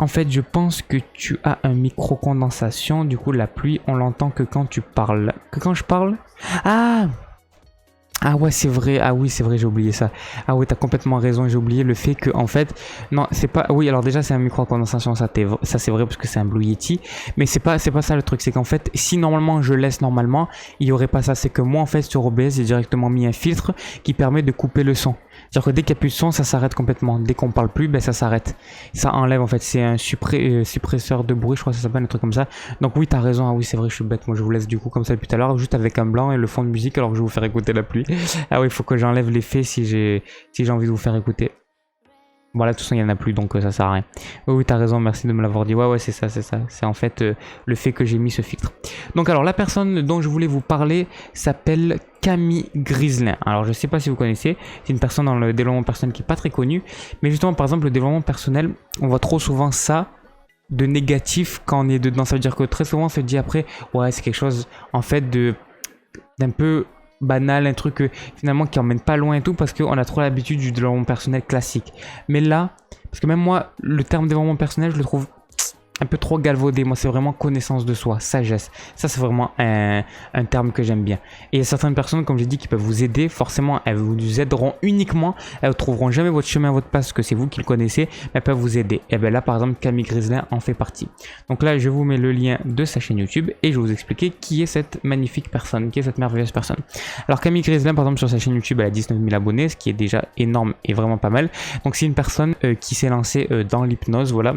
En fait, je pense que tu as un micro-condensation. Du coup, la pluie, on l'entend que quand tu parles. Que quand je parle? Ah ouais, c'est vrai. Ah oui, c'est vrai, j'ai oublié ça. Ah oui, t'as complètement raison. J'ai oublié le fait que, en fait, non, c'est pas. Oui, alors déjà, c'est un micro-condensation. Ça c'est vrai parce que c'est un Blue Yeti. Mais c'est pas ça le truc. C'est qu'en fait, si normalement je laisse normalement, il y aurait pas ça. C'est que moi, en fait, sur OBS, j'ai directement mis un filtre qui permet de couper le son. C'est-à-dire que dès qu'il n'y a plus de son, ça s'arrête complètement. Dès qu'on parle plus, ça s'arrête. Ça enlève en fait. C'est un suppresseur de bruit, je crois que ça s'appelle, un truc comme ça. Donc oui, t'as raison. Ah oui, c'est vrai, je suis bête. Moi, je vous laisse du coup comme ça depuis tout à l'heure, juste avec un blanc et le fond de musique, alors que je vais vous faire écouter la pluie. Ah oui, il faut que j'enlève l'effet si j'ai envie de vous faire écouter. Voilà, de toute façon, il n'y en a plus, donc ça sert à rien. Oui, t'as raison, merci de me l'avoir dit. Ouais, c'est ça. C'est en fait le fait que j'ai mis ce filtre. Donc alors, la personne dont je voulais vous parler s'appelle Camille Griselin. Alors, je sais pas si vous connaissez, c'est une personne dans le développement personnel qui est pas très connue. Mais justement, par exemple, le développement personnel, on voit trop souvent ça de négatif quand on est dedans. Ça veut dire que très souvent, on se dit après, ouais, c'est quelque chose, en fait, d'un peu banal, un truc finalement qui emmène pas loin et tout parce qu'on a trop l'habitude du développement personnel classique. Mais là, parce que même moi, le terme développement personnel, je le trouve un peu trop galvaudé. Moi, c'est vraiment connaissance de soi, sagesse. Ça, c'est vraiment un terme que j'aime bien. Et il y a certaines personnes, comme j'ai dit, qui peuvent vous aider. Forcément, elles vous aideront uniquement. Elles ne trouveront jamais votre chemin à votre place parce que c'est vous qui le connaissez. Mais elles peuvent vous aider. Et bien là, par exemple, Camille Griselin en fait partie. Donc là, je vous mets le lien de sa chaîne YouTube et je vais vous expliquer qui est cette magnifique personne, qui est cette merveilleuse personne. Alors, Camille Griselin, par exemple, sur sa chaîne YouTube, elle a 19 000 abonnés, ce qui est déjà énorme et vraiment pas mal. Donc, c'est une personne qui s'est lancée dans l'hypnose, voilà.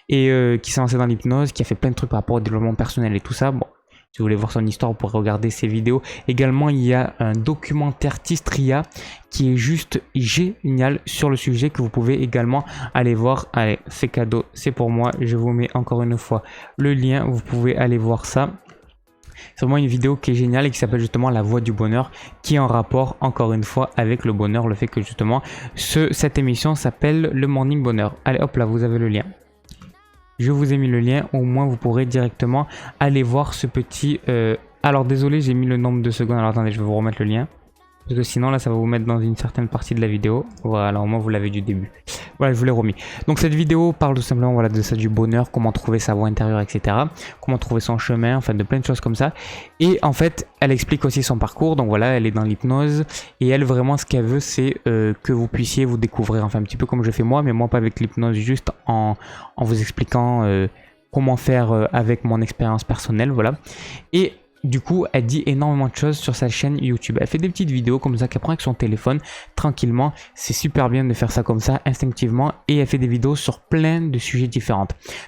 Et qui s'est lancé dans l'hypnose, qui a fait plein de trucs par rapport au développement personnel et tout ça. Bon, si vous voulez voir son histoire, vous pourrez regarder ses vidéos. Également, il y a un documentaire Tistria qui est juste génial sur le sujet que vous pouvez également aller voir. Allez, c'est cadeau, c'est pour moi. Je vous mets encore une fois le lien, vous pouvez aller voir ça. C'est vraiment une vidéo qui est géniale et qui s'appelle justement La Voie du Bonheur, qui est en rapport encore une fois avec le bonheur, le fait que justement cette émission s'appelle le Morning Bonheur. Allez hop là, vous avez le lien. Je vous ai mis le lien, au moins vous pourrez directement aller voir ce petit... Alors désolé, j'ai mis le nombre de secondes, alors attendez, je vais vous remettre le lien. Parce que sinon là ça va vous mettre dans une certaine partie de la vidéo. Voilà, au moins vous l'avez du début. Voilà, je vous l'ai remis. Donc cette vidéo parle tout simplement voilà, de ça, du bonheur, comment trouver sa voie intérieure, etc. Comment trouver son chemin, enfin de plein de choses comme ça. Et en fait, elle explique aussi son parcours. Donc voilà, elle est dans l'hypnose. Et elle vraiment ce qu'elle veut c'est que vous puissiez vous découvrir. Enfin un petit peu comme je fais moi, mais moi pas avec l'hypnose, juste en vous expliquant comment faire avec mon expérience personnelle. Voilà. Et du coup, elle dit énormément de choses sur sa chaîne YouTube. Elle fait des petites vidéos comme ça qu'elle prend avec son téléphone tranquillement. C'est super bien de faire ça comme ça, instinctivement. Et elle fait des vidéos sur plein de sujets différents.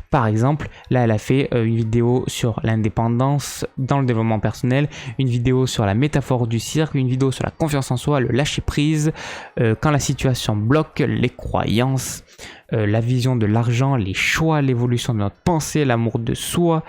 Par exemple, là, elle a fait une vidéo sur l'indépendance dans le développement personnel, une vidéo sur la métaphore du cirque, une vidéo sur la confiance en soi, le lâcher prise, quand la situation bloque, les croyances, la vision de l'argent, les choix, l'évolution de notre pensée, l'amour de soi,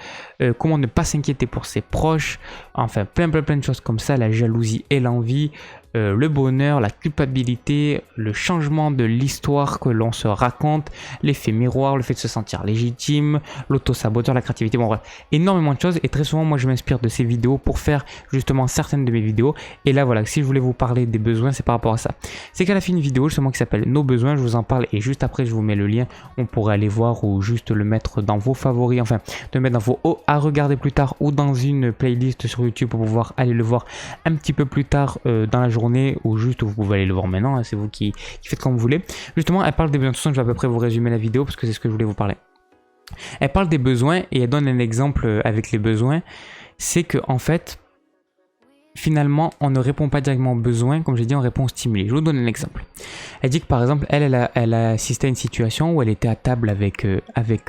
comment ne pas s'inquiéter pour ses proches, enfin plein de choses comme ça, la jalousie et l'envie, le bonheur, la culpabilité, le changement de l'histoire que l'on se raconte, l'effet miroir, le fait de se sentir légitime, l'auto-saboteur, la créativité, bon bref, énormément de choses. Et très souvent, moi je m'inspire de ces vidéos pour faire justement certaines de mes vidéos. Et là voilà, si je voulais vous parler des besoins, c'est par rapport à ça. C'est qu'elle a fait une vidéo justement qui s'appelle Nos besoins, je vous en parle et juste après je vous mets le lien, on pourrait aller voir ou juste le mettre dans vos favoris, enfin de mettre dans vos à regarder plus tard ou dans une playlist sur YouTube pour pouvoir aller le voir un petit peu plus tard dans la journée ou juste vous pouvez aller le voir maintenant, hein, c'est vous qui faites comme vous voulez. Justement, elle parle des besoins, de toute façon je vais à peu près vous résumer la vidéo parce que c'est ce que je voulais vous parler. Elle parle des besoins et elle donne un exemple avec les besoins, c'est que en fait, finalement, on ne répond pas directement aux besoins, comme j'ai dit, on répond aux stimuli. Je vous donne un exemple. Elle dit que par exemple, elle a assisté à une situation où elle était à table avec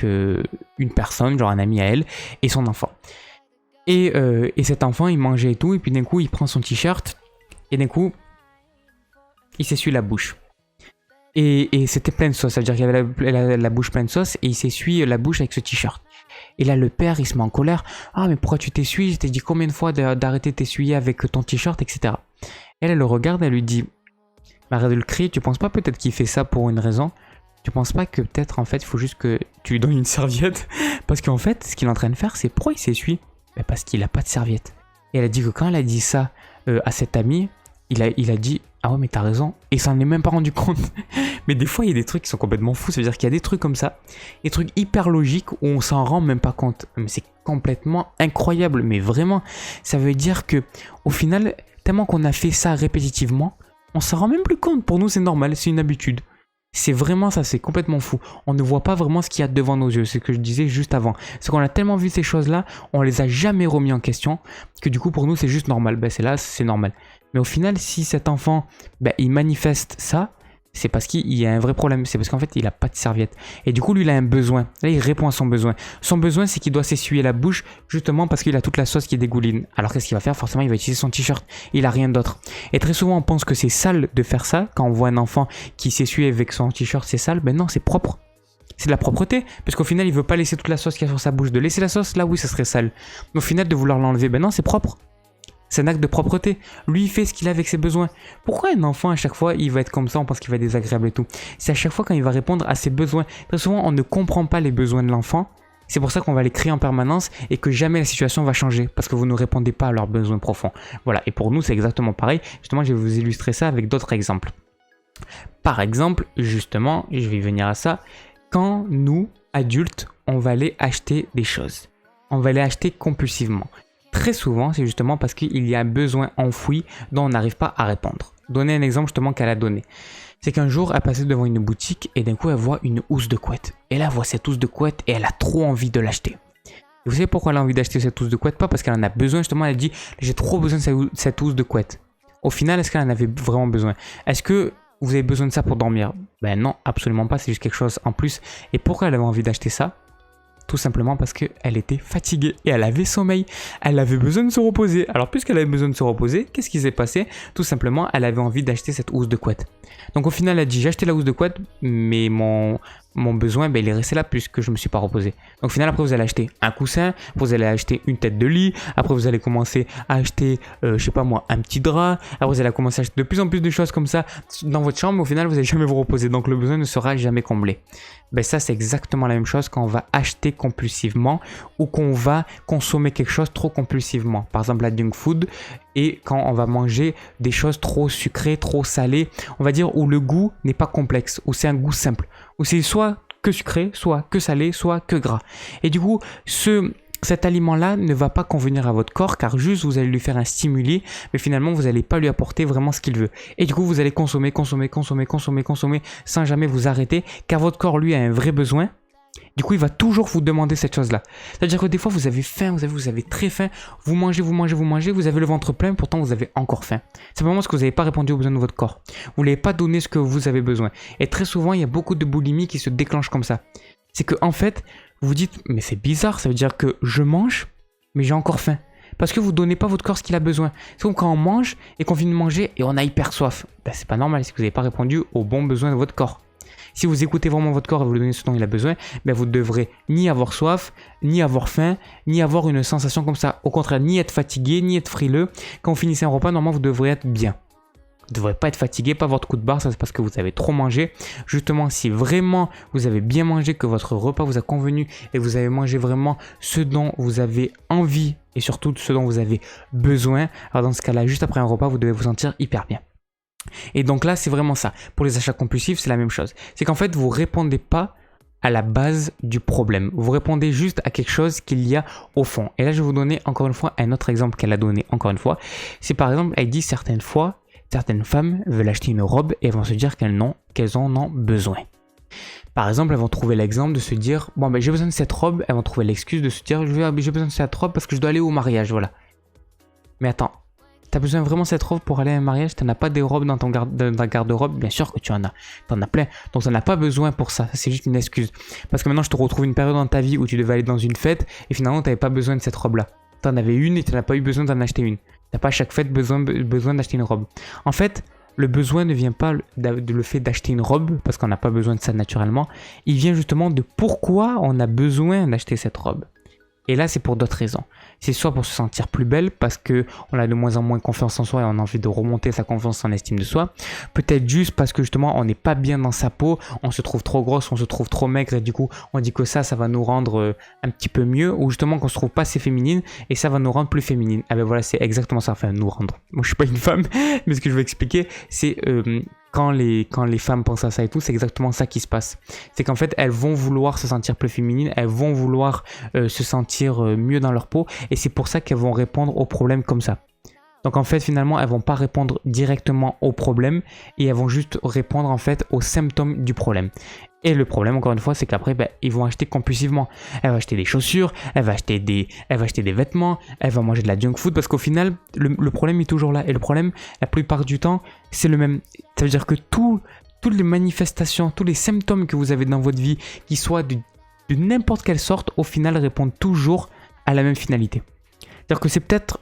une personne, genre un ami à elle, et son enfant. Et cet enfant, il mangeait et tout, et puis d'un coup, il prend son t-shirt, et d'un coup, il s'essuie la bouche. Et c'était plein de sauce, ça veut dire qu'il avait la bouche pleine de sauce, et il s'essuie la bouche avec ce t-shirt. Et là, le père, il se met en colère. « Ah, mais pourquoi tu t'essuies? Je t'ai dit combien de fois d'arrêter de t'essuyer avec ton t-shirt, etc. » Elle le regarde, elle lui dit « Arrête de le crier, tu penses pas peut-être qu'il fait ça pour une raison? Tu penses pas que peut-être, en fait, il faut juste que tu lui donnes une serviette? Parce qu'en fait, ce qu'il est en train de faire, c'est pourquoi il s'essuie? Parce qu'il a pas de serviette. » Et elle a dit que quand elle a dit ça à cet ami, il a dit « Ah ouais, mais t'as raison. » Et il s'en est même pas rendu compte. Mais des fois, il y a des trucs qui sont complètement fous. Ça veut dire qu'il y a des trucs comme ça, des trucs hyper logiques où on s'en rend même pas compte. Mais c'est complètement incroyable. Mais vraiment, ça veut dire que au final, tellement qu'on a fait ça répétitivement, on s'en rend même plus compte. Pour nous, c'est normal, c'est une habitude. C'est vraiment ça, c'est complètement fou. On ne voit pas vraiment ce qu'il y a devant nos yeux. C'est ce que je disais juste avant. C'est qu'on a tellement vu ces choses-là, on les a jamais remis en question, que du coup, pour nous, c'est juste normal. Ben, c'est là, c'est normal. Mais au final, si cet enfant, il manifeste ça, c'est parce qu'il y a un vrai problème. C'est parce qu'en fait, il n'a pas de serviette. Et du coup, lui, il a un besoin. Là, il répond à son besoin. Son besoin, c'est qu'il doit s'essuyer la bouche, justement parce qu'il a toute la sauce qui dégouline. Alors, qu'est-ce qu'il va faire? Forcément, il va utiliser son t-shirt. Il n'a rien d'autre. Et très souvent, on pense que c'est sale de faire ça. Quand on voit un enfant qui s'essuie avec son t-shirt, c'est sale. Ben non, c'est propre. C'est de la propreté. Parce qu'au final, il veut pas laisser toute la sauce qu'il y a sur sa bouche. De laisser la sauce, là, oui, ça serait sale. Mais au final, de vouloir l'enlever, ben non, c'est propre. C'est un acte de propreté. Lui, il fait ce qu'il a avec ses besoins. Pourquoi un enfant, à chaque fois, il va être comme ça, on pense qu'il va être désagréable et tout? C'est à chaque fois quand il va répondre à ses besoins. Très souvent, on ne comprend pas les besoins de l'enfant. C'est pour ça qu'on va les crier en permanence et que jamais la situation va changer parce que vous ne répondez pas à leurs besoins profonds. Voilà, et pour nous, c'est exactement pareil. Justement, je vais vous illustrer ça avec d'autres exemples. Par exemple, justement, je vais venir à ça. Quand nous, adultes, on va aller acheter des choses. On va les acheter compulsivement. Très souvent, c'est justement parce qu'il y a un besoin enfoui dont on n'arrive pas à répondre. Donner un exemple justement qu'elle a donné. C'est qu'un jour, elle passait devant une boutique et d'un coup, elle voit une housse de couette. Et là, elle voit cette housse de couette et elle a trop envie de l'acheter. Et vous savez pourquoi elle a envie d'acheter cette housse de couette? Pas parce qu'elle en a besoin, justement, elle dit « j'ai trop besoin de cette housse de couette ». Au final, est-ce qu'elle en avait vraiment besoin? Est-ce que vous avez besoin de ça pour dormir? Ben non, absolument pas, c'est juste quelque chose en plus. Et pourquoi elle avait envie d'acheter ça? Tout simplement parce qu'elle était fatiguée et elle avait sommeil. Elle avait besoin de se reposer. Alors puisqu'elle avait besoin de se reposer, qu'est-ce qui s'est passé? Tout simplement, elle avait envie d'acheter cette housse de couette. Donc au final, elle a dit j'ai acheté la housse de couette, mais mon besoin, il est resté là puisque je ne me suis pas reposé. Donc au final, après vous allez acheter un coussin, vous allez acheter une tête de lit, après vous allez commencer à acheter, je sais pas moi, un petit drap, après vous allez commencer à acheter de plus en plus de choses comme ça dans votre chambre, mais au final, vous n'allez jamais vous reposer. Donc le besoin ne sera jamais comblé. Ben ça, c'est exactement la même chose quand on va acheter compulsivement ou qu'on va consommer quelque chose trop compulsivement. Par exemple, la junk food et quand on va manger des choses trop sucrées, trop salées, on va dire où le goût n'est pas complexe, où c'est un goût simple, où c'est soit que sucré, soit que salé, soit que gras. Et du coup, cet aliment-là ne va pas convenir à votre corps car juste vous allez lui faire un stimuli, mais finalement vous n'allez pas lui apporter vraiment ce qu'il veut. Et du coup vous allez consommer sans jamais vous arrêter car votre corps lui a un vrai besoin. Du coup il va toujours vous demander cette chose-là. C'est-à-dire que des fois vous avez faim, vous avez très faim, vous mangez, vous avez le ventre plein, pourtant vous avez encore faim. C'est vraiment parce que vous n'avez pas répondu aux besoins de votre corps. Vous ne l'avez pas donné ce que vous avez besoin. Et très souvent il y a beaucoup de boulimie qui se déclenche comme ça. C'est que en fait, vous dites, mais c'est bizarre, ça veut dire que je mange, mais j'ai encore faim. Parce que vous ne donnez pas à votre corps ce qu'il a besoin. C'est comme quand on mange et qu'on finit de manger et on a hyper soif. Ben, c'est pas normal, c'est que vous n'avez pas répondu aux bons besoins de votre corps. Si vous écoutez vraiment votre corps et vous lui donnez ce dont il a besoin, ben vous ne devrez ni avoir soif, ni avoir faim, ni avoir une sensation comme ça. Au contraire, ni être fatigué, ni être frileux. Quand vous finissez un repas, normalement, vous devrez être bien. Vous ne devrez pas être fatigué, pas votre coup de barre, ça c'est parce que vous avez trop mangé. Justement, si vraiment vous avez bien mangé, que votre repas vous a convenu et vous avez mangé vraiment ce dont vous avez envie et surtout ce dont vous avez besoin, alors dans ce cas-là, juste après un repas, vous devez vous sentir hyper bien. Et donc là, c'est vraiment ça. Pour les achats compulsifs, c'est la même chose. C'est qu'en fait, vous répondez pas à la base du problème. Vous répondez juste à quelque chose qu'il y a au fond. Et là, je vais vous donner encore une fois un autre exemple qu'elle a donné encore une fois. C'est par exemple, elle dit certaines fois, certaines femmes veulent acheter une robe et vont se dire qu'elles en ont besoin. Par exemple, elles vont trouver l'exemple de se dire, bon ben j'ai besoin de cette robe. Elles vont trouver l'excuse de se dire, j'ai besoin de cette robe parce que je dois aller au mariage, voilà. Mais attends. T'as besoin vraiment de cette robe pour aller à un mariage? T'en as pas des robes dans ta garde-robe? Bien sûr que tu en as. T'en as plein. Donc t'en as pas besoin pour ça. C'est juste une excuse. Parce que maintenant je te retrouve une période dans ta vie où tu devais aller dans une fête et finalement t'avais pas besoin de cette robe-là. T'en avais une et t'en as pas eu besoin d'en acheter une. T'as pas à chaque fête besoin d'acheter une robe. En fait, le besoin ne vient pas de le fait d'acheter une robe, parce qu'on n'a pas besoin de ça naturellement. Il vient justement de pourquoi on a besoin d'acheter cette robe. Et là, c'est pour d'autres raisons. C'est soit pour se sentir plus belle, parce qu'on a de moins en moins confiance en soi et on a envie de remonter sa confiance en estime de soi. Peut-être juste parce que justement, on n'est pas bien dans sa peau, on se trouve trop grosse, on se trouve trop maigre et du coup, on dit que ça va nous rendre un petit peu mieux. Ou justement qu'on se trouve pas assez féminine et ça va nous rendre plus féminine. Ah ben voilà, c'est exactement ça, enfin nous rendre. Moi, je suis pas une femme, mais ce que je veux expliquer, c'est... Quand les femmes pensent à ça et tout, c'est exactement ça qui se passe. C'est qu'en fait, elles vont vouloir se sentir plus féminines, elles vont vouloir se sentir mieux dans leur peau, et c'est pour ça qu'elles vont répondre aux problèmes comme ça. Donc en fait, finalement, elles vont pas répondre directement aux problèmes, et elles vont juste répondre en fait aux symptômes du problème. Et le problème, encore une fois, c'est qu'après, ils vont acheter compulsivement. Elle va acheter des chaussures, elle va acheter des vêtements, elle va manger de la junk food, parce qu'au final, le problème est toujours là. Et le problème, la plupart du temps, c'est le même. Ça veut dire que toutes les manifestations, tous les symptômes que vous avez dans votre vie, qu'ils soient de n'importe quelle sorte, au final, répondent toujours à la même finalité. C'est-à-dire que c'est peut-être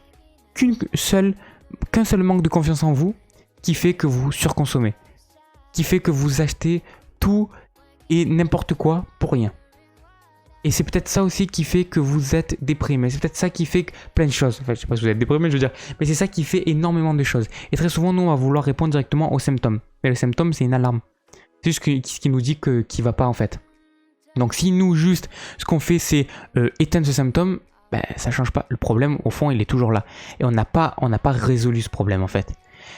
qu'un seul manque de confiance en vous qui fait que vous surconsommez, qui fait que vous achetez tout et n'importe quoi pour rien. Et c'est peut-être ça aussi qui fait que vous êtes déprimé. C'est peut-être ça qui fait que plein de choses. Enfin, je sais pas si vous êtes déprimé, je veux dire. Mais c'est ça qui fait énormément de choses. Et très souvent, nous, on va vouloir répondre directement aux symptômes. Mais le symptôme, c'est une alarme. C'est juste ce qui nous dit qu'il va pas, en fait. Donc, si nous, juste, ce qu'on fait, c'est éteindre ce symptôme, ça change pas. Le problème, au fond, il est toujours là. Et on n'a pas résolu ce problème, en fait.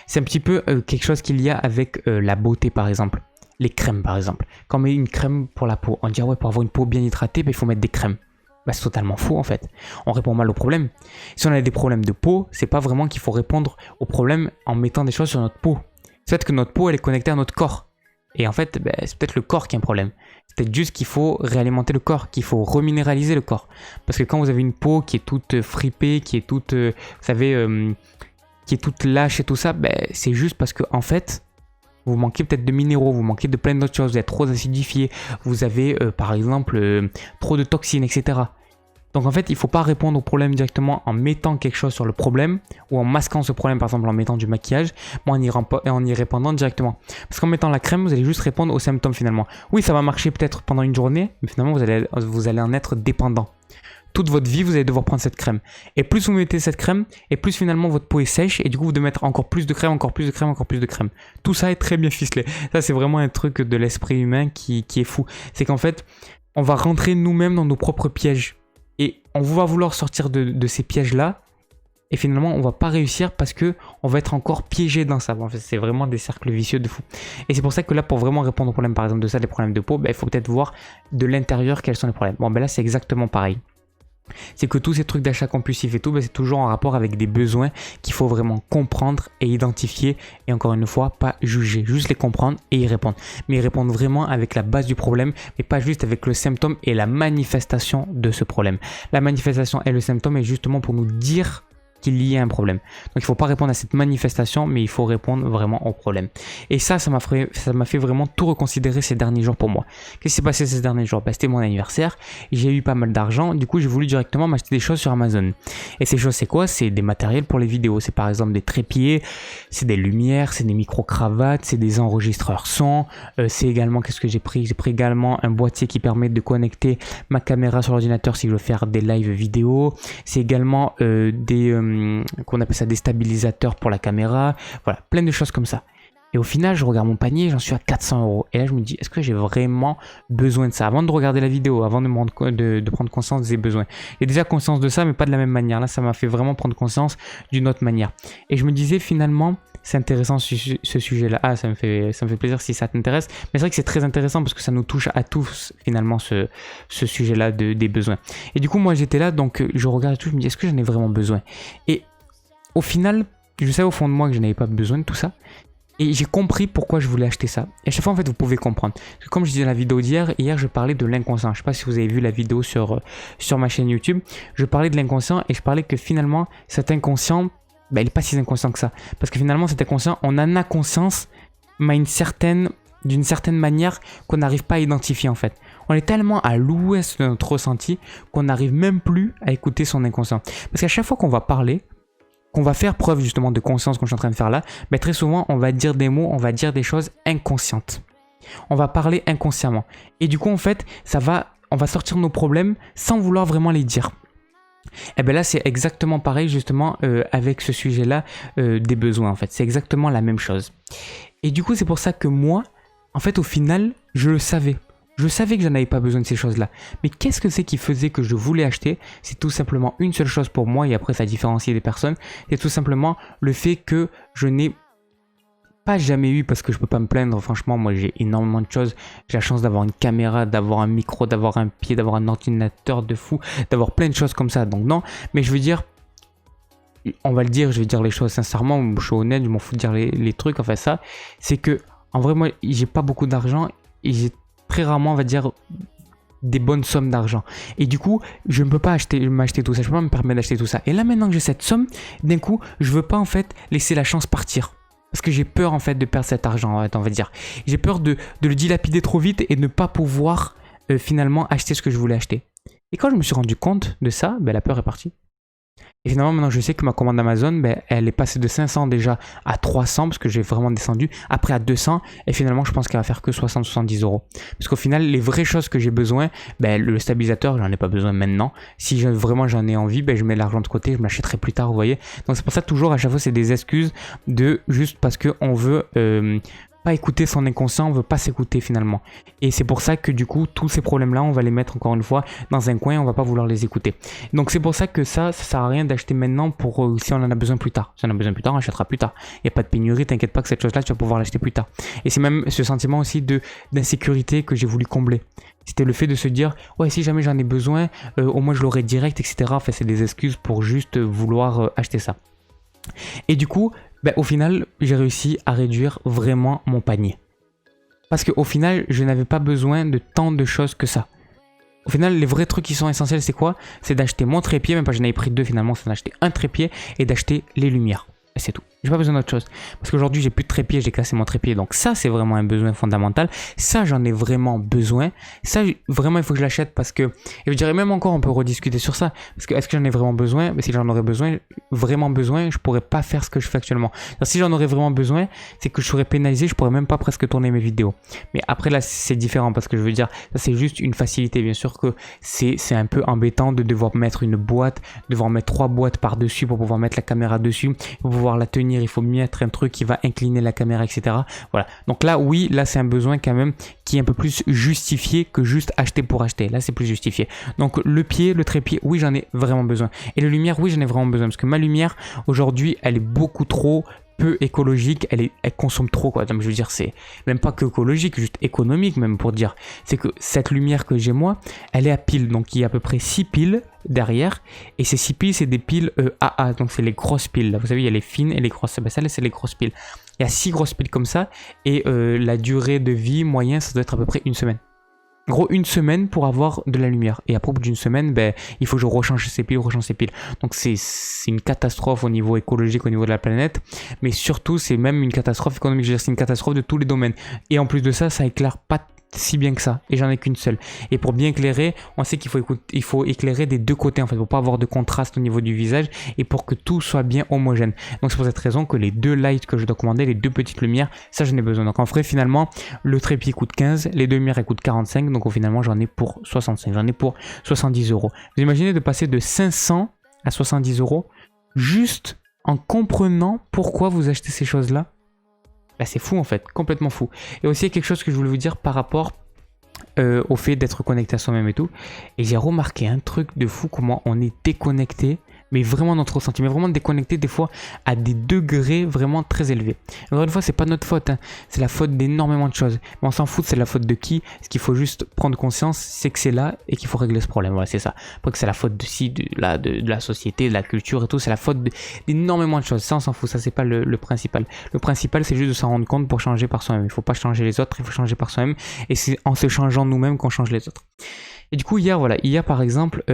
C'est un petit peu quelque chose qu'il y a avec la beauté, par exemple. Les crèmes, par exemple. Quand on met une crème pour la peau, on dit, ah ouais, pour avoir une peau bien hydratée, il faut mettre des crèmes. C'est totalement faux, en fait. On répond mal au problème. Si on a des problèmes de peau, c'est pas vraiment qu'il faut répondre au problème en mettant des choses sur notre peau. C'est peut-être que notre peau, elle est connectée à notre corps. Et en fait, c'est peut-être le corps qui a un problème. C'est peut-être juste qu'il faut réalimenter le corps, qu'il faut reminéraliser le corps. Parce que quand vous avez une peau qui est toute fripée, qui est toute, vous savez, qui est toute lâche et tout ça, c'est juste parce que, en fait, vous manquez peut-être de minéraux, vous manquez de plein d'autres choses, vous êtes trop acidifié, vous avez par exemple trop de toxines, etc. Donc en fait, il ne faut pas répondre au problème directement en mettant quelque chose sur le problème ou en masquant ce problème, par exemple en mettant du maquillage, mais en y répondant directement. Parce qu'en mettant la crème, vous allez juste répondre aux symptômes finalement. Oui, ça va marcher peut-être pendant une journée, mais finalement vous allez en être dépendant. Toute votre vie, vous allez devoir prendre cette crème. Et plus vous mettez cette crème, et plus finalement votre peau est sèche, et du coup vous devez mettre encore plus de crème, encore plus de crème, encore plus de crème. Tout ça est très bien ficelé. Ça, c'est vraiment un truc de l'esprit humain qui est fou. C'est qu'en fait, on va rentrer nous-mêmes dans nos propres pièges. Et on va vouloir sortir de ces pièges-là, et finalement on va pas réussir parce que on va être encore piégé dans ça. En fait, c'est vraiment des cercles vicieux de fou. Et c'est pour ça que là, pour vraiment répondre aux problèmes, par exemple de ça, les problèmes de peau, il faut peut-être voir de l'intérieur quels sont les problèmes. Bon, là c'est exactement pareil. C'est que tous ces trucs d'achat compulsif et tout, c'est toujours en rapport avec des besoins qu'il faut vraiment comprendre et identifier, et encore une fois, pas juger, juste les comprendre et y répondre. Mais y répondre vraiment avec la base du problème, mais pas juste avec le symptôme et la manifestation de ce problème. La manifestation et le symptôme est justement pour nous dire qu'il y a un problème. Donc il ne faut pas répondre à cette manifestation, mais il faut répondre vraiment au problème. Et ça m'a fait vraiment tout reconsidérer ces derniers jours pour moi. Qu'est-ce qui s'est passé ces derniers jours ? C'était mon anniversaire, j'ai eu pas mal d'argent, du coup j'ai voulu directement m'acheter des choses sur Amazon. Et ces choses, c'est quoi ? C'est des matériels pour les vidéos. C'est par exemple des trépieds, c'est des lumières, c'est des micro-cravates, c'est des enregistreurs son, c'est également, qu'est-ce que j'ai pris ? J'ai pris également un boîtier qui permet de connecter ma caméra sur l'ordinateur si je veux faire des live vidéo. C'est également des qu'on appelle ça des stabilisateurs pour la caméra, voilà, plein de choses comme ça. Et au final, je regarde mon panier, j'en suis à 400 €. Et là, je me dis, est-ce que j'ai vraiment besoin de ça? Avant de regarder la vidéo, avant de prendre conscience des besoins. J'ai déjà conscience de ça, mais pas de la même manière. Là, ça m'a fait vraiment prendre conscience d'une autre manière. Et je me disais, finalement, c'est intéressant ce sujet-là. Ah, ça me fait plaisir si ça t'intéresse. Mais c'est vrai que c'est très intéressant parce que ça nous touche à tous, finalement, ce sujet-là des besoins. Et du coup, moi, j'étais là, donc je regarde tout, je me dis, est-ce que j'en ai vraiment besoin? Et au final, je savais au fond de moi que je n'avais pas besoin de tout ça. Et j'ai compris pourquoi je voulais acheter ça. Et à chaque fois, en fait, vous pouvez comprendre. Parce que comme je disais dans la vidéo d'hier, je parlais de l'inconscient. Je ne sais pas si vous avez vu la vidéo sur ma chaîne YouTube. Je parlais de l'inconscient et je parlais que finalement, cet inconscient, il n'est pas si inconscient que ça. Parce que finalement, cet inconscient, on en a conscience, mais d'une certaine manière qu'on n'arrive pas à identifier en fait. On est tellement à l'ouest de notre ressenti qu'on n'arrive même plus à écouter son inconscient. Parce qu'à chaque fois qu'on va parler, qu'on va faire preuve justement de conscience comme je suis en train de faire là, mais très souvent on va dire des mots, on va dire des choses inconscientes. On va parler inconsciemment. Et du coup en fait, on va sortir nos problèmes sans vouloir vraiment les dire. Et bien là c'est exactement pareil justement avec ce sujet-là des besoins en fait. C'est exactement la même chose. Et du coup c'est pour ça que moi, en fait au final, je le savais. Je savais que je n'avais pas besoin de ces choses-là. Mais qu'est-ce que c'est qui faisait que je voulais acheter? C'est tout simplement une seule chose pour moi, et après ça différencie des personnes. C'est tout simplement le fait que je n'ai pas jamais eu, parce que je peux pas me plaindre, franchement, moi j'ai énormément de choses. J'ai la chance d'avoir une caméra, d'avoir un micro, d'avoir un pied, d'avoir un ordinateur de fou, d'avoir plein de choses comme ça. Donc non, mais je veux dire, on va le dire, je vais dire les choses sincèrement, je suis honnête, je m'en fous de dire les trucs, enfin ça, c'est que, en vrai, moi j'ai pas beaucoup d'argent, et j'ai très rarement, on va dire, des bonnes sommes d'argent. Et du coup, je ne peux pas m'acheter tout ça. Je ne peux pas me permettre d'acheter tout ça. Et là, maintenant que j'ai cette somme, d'un coup, je veux pas en fait laisser la chance partir. Parce que j'ai peur en fait de perdre cet argent, on va dire. J'ai peur de le dilapider trop vite et de ne pas pouvoir finalement acheter ce que je voulais acheter. Et quand je me suis rendu compte de ça, la peur est partie. Et finalement, maintenant, je sais que ma commande Amazon, elle est passée de 500 déjà à 300 parce que j'ai vraiment descendu. Après à 200 et finalement, je pense qu'elle va faire que 60-70 €. Parce qu'au final, les vraies choses que j'ai besoin, le stabilisateur, j'en ai pas besoin maintenant. Si vraiment j'en ai envie, je mets l'argent de côté, je m'achèterai plus tard, vous voyez. Donc c'est pour ça toujours, à chaque fois, c'est des excuses de juste parce qu'on veut pas écouter son inconscient, on veut pas s'écouter finalement. Et c'est pour ça que du coup, tous ces problèmes-là, on va les mettre encore une fois dans un coin, on va pas vouloir les écouter. Donc c'est pour ça que ça sert à rien d'acheter maintenant pour si on en a besoin plus tard. Si on en a besoin plus tard, on achètera plus tard. Il n'y a pas de pénurie, t'inquiète pas que cette chose-là, tu vas pouvoir l'acheter plus tard. Et c'est même ce sentiment aussi d'insécurité que j'ai voulu combler. C'était le fait de se dire, ouais, si jamais j'en ai besoin, au moins je l'aurai direct, etc. Enfin, c'est des excuses pour juste vouloir acheter ça. Et du coup, au final, j'ai réussi à réduire vraiment mon panier. Parce qu'au final, je n'avais pas besoin de tant de choses que ça. Au final, les vrais trucs qui sont essentiels, c'est quoi? C'est d'acheter mon trépied, même pas j'en avais pris 2 finalement, c'est d'acheter un trépied et d'acheter les lumières. Et c'est tout. J'ai pas besoin d'autre chose. Parce qu'aujourd'hui, j'ai plus de trépied, j'ai cassé mon trépied. Donc ça, c'est vraiment un besoin fondamental. Ça, j'en ai vraiment besoin. Ça, vraiment, il faut que je l'achète parce que... Et je dirais même encore, on peut rediscuter sur ça. Parce que est-ce que j'en ai vraiment besoin? Si j'en aurais vraiment besoin, je pourrais pas faire ce que je fais actuellement. Alors, si j'en aurais vraiment besoin, c'est que je serais pénalisé, je pourrais même pas presque tourner mes vidéos. Mais après, là, c'est différent parce que je veux dire, ça, c'est juste une facilité. Bien sûr que c'est un peu embêtant de devoir mettre une boîte, devoir mettre 3 boîtes par-dessus pour pouvoir mettre la caméra dessus, pour pouvoir la tenir. Il faut mettre un truc qui va incliner la caméra, etc. Voilà. Donc là, oui, là, c'est un besoin quand même qui est un peu plus justifié que juste acheter pour acheter. Là, c'est plus justifié. Donc le pied, le trépied, oui, j'en ai vraiment besoin. Et les lumières, oui, j'en ai vraiment besoin. Parce que ma lumière, aujourd'hui, elle est beaucoup trop peu écologique, elle consomme trop quoi. Donc je veux dire, c'est même pas que écologique, juste économique même pour dire. C'est que cette lumière que j'ai moi, elle est à pile, donc il y a à peu près 6 piles derrière, et ces 6 piles c'est des piles AA, donc c'est les grosses piles. Là, vous savez, il y a les fines et les grosses. Celle-là c'est les grosses piles. Il y a 6 grosses piles comme ça, et la durée de vie moyenne, ça doit être à peu près une semaine. En gros, une semaine pour avoir de la lumière. Et après, au bout d'une semaine, il faut que je rechange ces piles, Donc, c'est une catastrophe au niveau écologique, au niveau de la planète. Mais surtout, c'est même une catastrophe économique. Je veux dire, c'est une catastrophe de tous les domaines. Et en plus de ça, ça éclaire pas si bien que ça. Et j'en ai qu'une seule. Et pour bien éclairer, on sait qu'il faut éclairer des deux côtés, en fait, pour pas avoir de contraste au niveau du visage et pour que tout soit bien homogène. Donc, c'est pour cette raison que les 2 lights que je dois commander, les 2 petites lumières, ça, j'en ai besoin. Donc, en vrai, finalement, le trépied coûte 15, les 2 lumières, elles coûtent 45. Donc, finalement, j'en ai pour 65. J'en ai pour 70 €. Vous imaginez de passer de 500 à 70 €? juste en comprenant pourquoi vous achetez ces choses-là. Bah, c'est fou en fait, complètement fou. Et aussi quelque chose que je voulais vous dire par rapport au fait d'être connecté à soi-même et tout. Et j'ai remarqué un truc de fou, comment on est déconnecté, mais vraiment notre ressenti, mais vraiment déconnecté des fois à des degrés vraiment très élevés. Encore une fois, c'est pas notre faute, hein. C'est la faute d'énormément de choses. Mais on s'en fout, c'est la faute de qui? Ce qu'il faut juste prendre conscience, c'est que c'est là et qu'il faut régler ce problème. Voilà, c'est ça. Pas que c'est la faute de la société, de la culture et tout, c'est la faute d'énormément de choses. Ça, on s'en fout, ça c'est pas le principal. Le principal, c'est juste de s'en rendre compte pour changer par soi-même. Il faut pas changer les autres, il faut changer par soi-même. Et c'est en se changeant nous-mêmes qu'on change les autres. Et du coup hier par exemple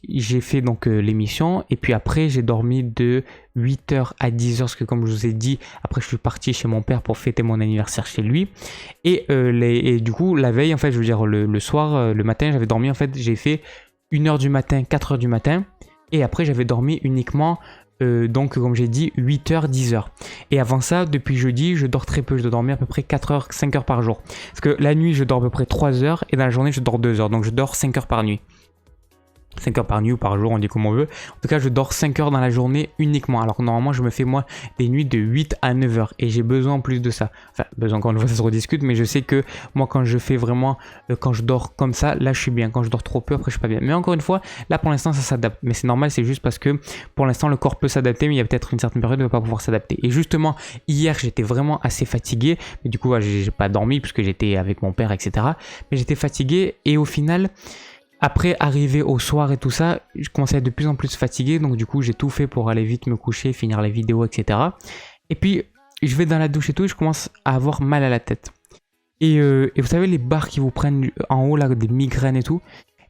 j'ai fait donc l'émission et puis après j'ai dormi de 8h à 10h parce que comme je vous ai dit après je suis parti chez mon père pour fêter mon anniversaire chez lui et du coup la veille en fait je veux dire le soir le matin j'avais dormi en fait j'ai fait 1h du matin 4h du matin et après j'avais dormi uniquement donc comme j'ai dit 8h 10h et avant ça depuis jeudi je dors très peu, je dois dormir à peu près 4h 5h par jour parce que la nuit je dors à peu près 3h et dans la journée je dors 2h donc je dors 5h par nuit. 5 heures par nuit ou par jour, on dit comme on veut. En tout cas, je dors 5 heures dans la journée uniquement. Alors que normalement, je me fais moi des nuits de 8 à 9 heures. Et j'ai besoin en plus de ça. Enfin, besoin encore une fois, ça se rediscute. Mais je sais que moi, quand je fais vraiment, quand je dors comme ça, là, je suis bien. Quand je dors trop peu, après, je suis pas bien. Mais encore une fois, là, pour l'instant, ça s'adapte. Mais c'est normal, c'est juste parce que pour l'instant, le corps peut s'adapter. Mais il y a peut-être une certaine période où il ne va pas pouvoir s'adapter. Et justement, hier, j'étais vraiment assez fatigué. Mais du coup, j'ai pas dormi puisque j'étais avec mon père, etc. Mais j'étais fatigué. Et au final... Après, arrivé au soir et tout ça, je commençais à être de plus en plus fatigué. Donc du coup, j'ai tout fait pour aller vite me coucher, finir les vidéos, etc. Et puis, je vais dans la douche et tout et je commence à avoir mal à la tête. Et vous savez, les barres qui vous prennent en haut, là, des migraines et tout.